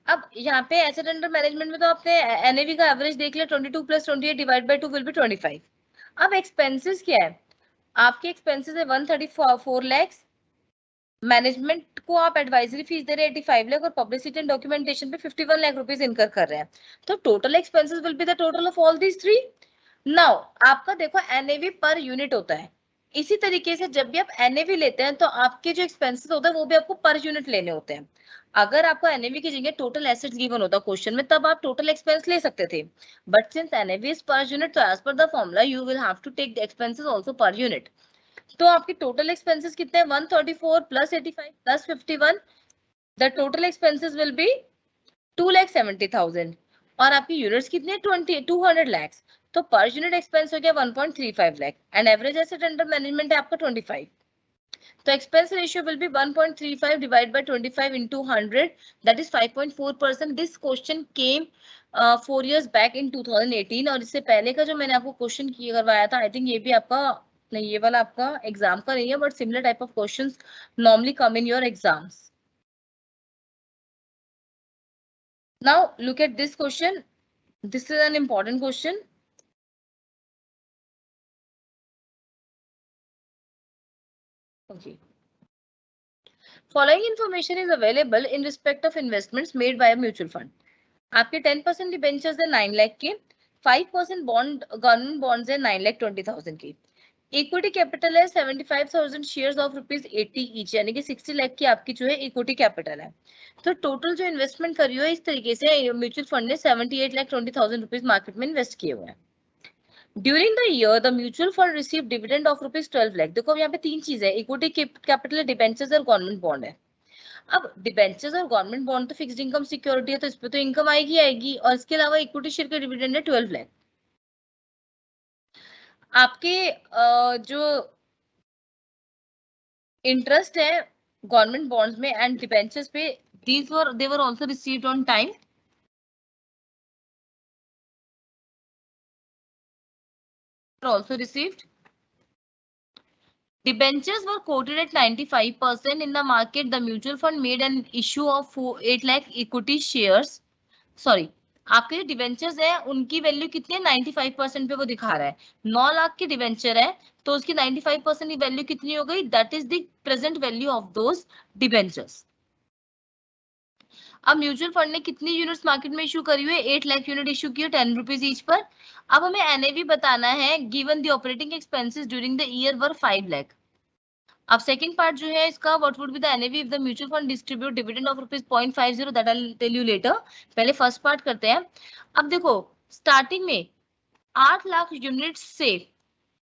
अब यहाँ पे एसेट अंडर मैनेजमेंट में तो आपने एनएवी का एवरेज देख लिया, 22 plus 28 divide by 2 will be 25। अब एक्सपेंसेस क्या है, आपके एक्सपेंसेस है 134 लैक्स, मैनेजमेंट को आप एडवाइजरी फीस दे रहे हैं 85 लाख और पब्लिसिटी एंड डॉक्यूमेंटेशन पे 51 लाख रुपीस इनकर कर रहे हैं। तो total expenses will be the total of all these three. Now आपका देखो एनएवी पर यूनिट होता है, इसी तरीके से जब भी आप एनएवी लेते हैं तो आपके जो एक्सपेंसेस होते हैं वो भी आपको पर यूनिट लेने होते हैं। अगर आपको एनएवी की जगह टोटल एसेट्स गिवन होता क्वेश्चन में तब आप टोटल एक्सपेंस ले सकते थे, but since NAV is per unit तो as per the formula you will have to take the expenses also per unit. तो आपकी टोटल एक्सपेंसेस कितने हैं, 134 plus 85 plus 51, the total expenses will be 2,70,000 और आपकी यूनिट्स कितने 200 लैक्स, तो पर यूनिट एक्सपेंस हो गया 1.35 lakh and average asset under management है आपका 25। तो expense ratio will be 1.35 divide by 25 into 100, that is 5.4%। This question came 4 years back in 2018 और इससे पहले का जो मैंने आपको क्वेश्चन किया करवाया था, आई थिंक ये भी आपका नहीं, ये वाला आपका एग्जाम का नहीं है, but similar type of questions normally come in your exams. Now look at this question. This is an important question. Okay. Following information is available in respect of investments made by a mutual fund. आपके 10% debentures है 9 लाख के, 5% bond government bonds है 9,20,000 की, equity capital है 75,000 shares of ₹80 each, यानी कि 60 लाख की आपकी जो है इक्विटी कैपिटल है। तो टोटल जो इन्वेस्टमेंट करी हुई है इस तरीके से म्यूचुअल फंड ने 78,20,000 मार्केट में इन्वेस्ट किए हुए हैं। During the year the mutual fund receive dividend of ₹12 lakh. देखो अब यहाँ पे तीन चीज है, इक्विटी कैपिटल, डिबेंचर्स और गवर्नमेंट बॉन्ड है। अब डिबेंचर्स और गवर्नमेंट बॉन्ड तो फिक्स्ड इनकम सिक्योरिटी है, तो इस पे तो इनकम आएगी आएगी, और इसके अलावा इक्विटी शेयर का डिविडेंड है 12 लाख। आपके जो इंटरेस्ट है गवर्नमेंट बॉन्ड्स में एंड डिबेंचर्स पे, they were also received on time, also received. Debentures were quoted at 95% in the market. The mutual fund made an issue of 8 lakh equity shares. Sorry, आपके जो debentures है उनकी value कितनी है, 95% पे वो दिखा रहा है। 9 लाख की डिवेंचर है तो उसकी 95% की वैल्यू कितनी हो गई, that is the present value of those debentures. अब म्यूचुअल फंड ने कितनी यूनिट्स मार्केट में इशू करी हुई है, 8 लाख यूनिट इशू की है 10 रुपीज ईच पर। अब हमें एनएवी बताना है, given the operating expenses during the year were 5 lakh. अब सेकंड पार्ट जो है इसका, what would be the NAV if the mutual fund distribute dividend of ₹0.50, that I will tell you later. पहले फर्स्ट पार्ट करते हैं। अब देखो स्टार्टिंग में 8 लाख यूनिट्स से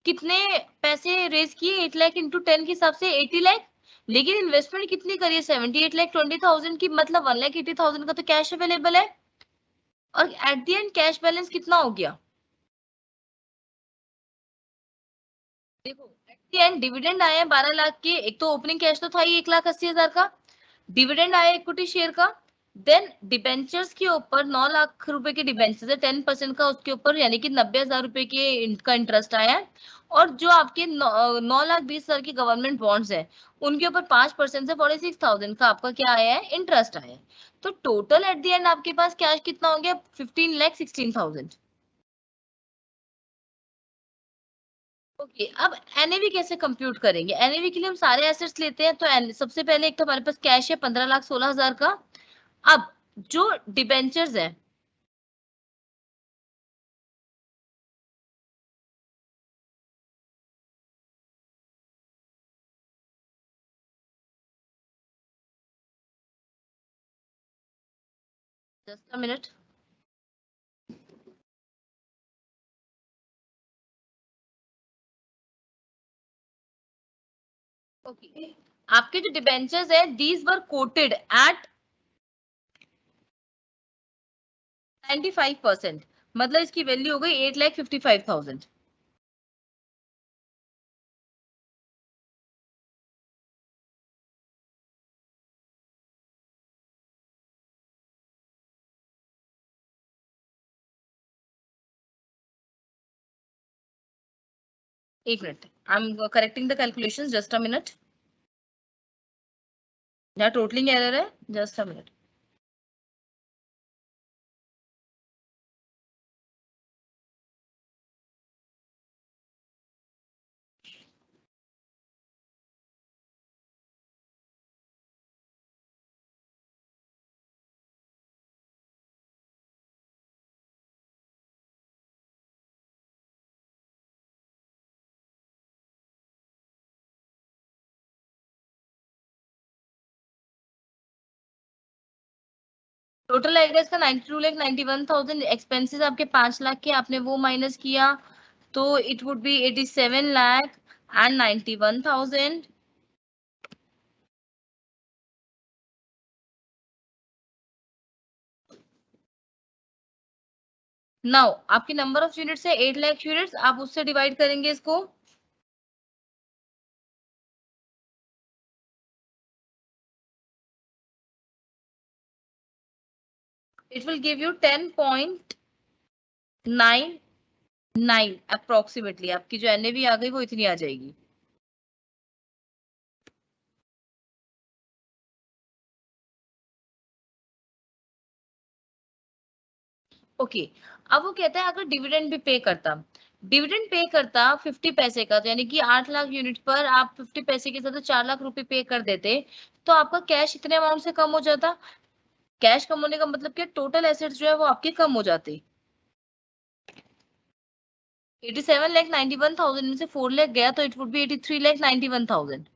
कितने पैसे रेज किए, 8 लाख इंटू 10 के हिसाब से 80 लाख, लेकिन इन्वेस्टमेंट कितनी करी है 78,20,000 की, मतलब 1,80,000 का तो कैश अवेलेबल है, और eight the and cash balance कितना हो गया, देखो एट द एंड डिविडेंड आए हैं 12 लाख के, एक तो ओपनिंग कैश तो था ही 1,80,000 का, डिविडेंड आया इक्विटी शेयर का, देन डिबेंचर्स के ऊपर 9 लाख रुपए के डिबेंचर्स है 10% का उसके ऊपर, यानी कि 90,000 रुपए के का इंटरेस्ट आया है, और जो आपके 9,20,000 की गवर्नमेंट बॉन्ड्स है उनके ऊपर 5% से 46,000 का आपका क्या आया है, इंटरेस्ट आया है। तो टोटल एट द एंड आपके पास कैश कितना हो गया, 15,16,000। ओके, अब एनएवी कैसे कंप्यूट करेंगे, एनएवी के लिए हम सारे एसेट्स लेते हैं, तो सबसे पहले एक तो हमारे पास कैश है 15,16,000 का। अब जो डिबेंचर्स है, जस्ट अ मिनट, ओके, आपके जो डिबेंचर्स है दीज वर कोटेड एट 95%, मतलब इसकी वैल्यू हो गई 8,55,000। एक minute, I M correcting the calculations, just a minute. यहाँ टोटलिंग एरर है, जस्ट अ मिनट। टोटल आएगा इसका 92,91,000। एक्सपेंसेस आपके 5 लाख के, आपने वो माइनस किया तो इट वुड बी 87,91,000। नाउ आपकी नंबर ऑफ यूनिट्स है 8 लाख यूनिट्स, आप उससे डिवाइड करेंगे इसको। It will give you 10.99 approximately. आपकी जो एनएवी आ गई वो इतनी आ जाएगी। ओके अब वो कहता है अगर डिविडेंड भी पे करता, डिविडेंड पे करता 50 पैसे का, तो यानी कि 8 लाख यूनिट पर आप 50 पैसे के साथ 4 लाख रुपए पे कर देते, तो आपका कैश इतने अमाउंट से कम हो जाता। कैश कम होने का मतलब क्या, टोटल एसेट्स जो है वो आपके कम हो जाते। 87,91,000 में से 4 लाख गया तो इट वुड बी 83,91,000।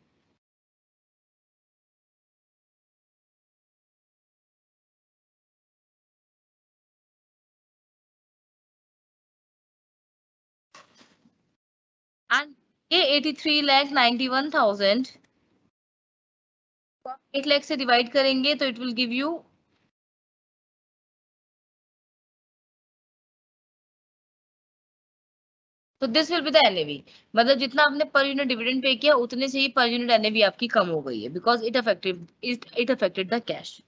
एंड ये 83,91,000 8 लाख से डिवाइड करेंगे तो इट विल गिव यू, तो this will be the NAV. मतलब जितना आपने पर यूनिट डिविडेंड पे किया उतने से ही पर यूनिट एनएवी आपकी कम हो गई है, because it affected the cash,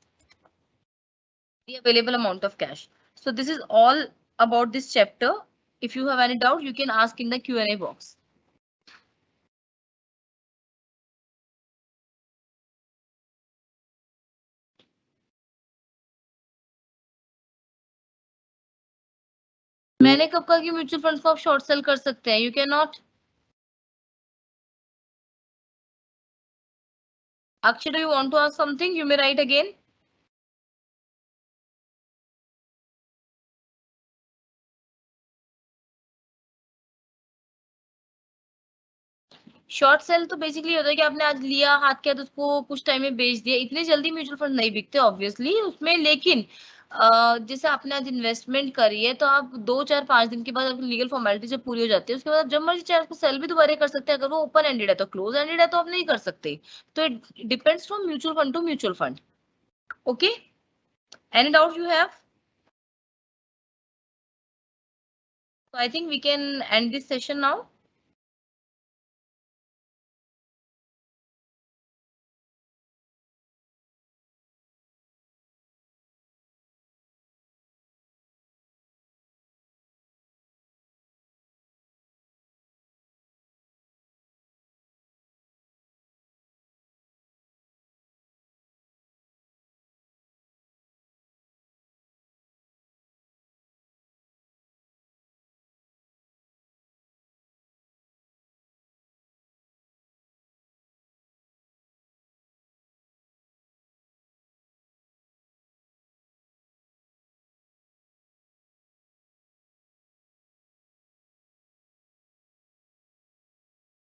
the available amount of cash. So this is all about this chapter. If you have any doubt, you can ask in the Q&A box. मैंने कब कहा कि mutual funds को आप short cell कर सकते हैं? You can not. Akshay, do you want to ask something? You may write again. Short cell तो बेसिकली होता है कि आपने आज लिया, हाथ किया तो उसको कुछ टाइम में बेच दिया। इतनी जल्दी म्यूचुअल फंड नहीं बिकते ऑब्वियसली उसमें, लेकिन जैसे आपने आज इन्वेस्टमेंट करी है तो आप 2-4-5 दिन के बाद आपकी लीगल फॉर्मेलिटी जब पूरी हो जाती है उसके बाद जब मर्जी चाहे उसको सेल भी दोबारा कर सकते हैं। अगर वो ओपन एंडेड है तो, क्लोज एंडेड है तो आप नहीं कर सकते। तो it depends from mutual fund to mutual fund. Okay, any doubt you have? So I think we can end this session now.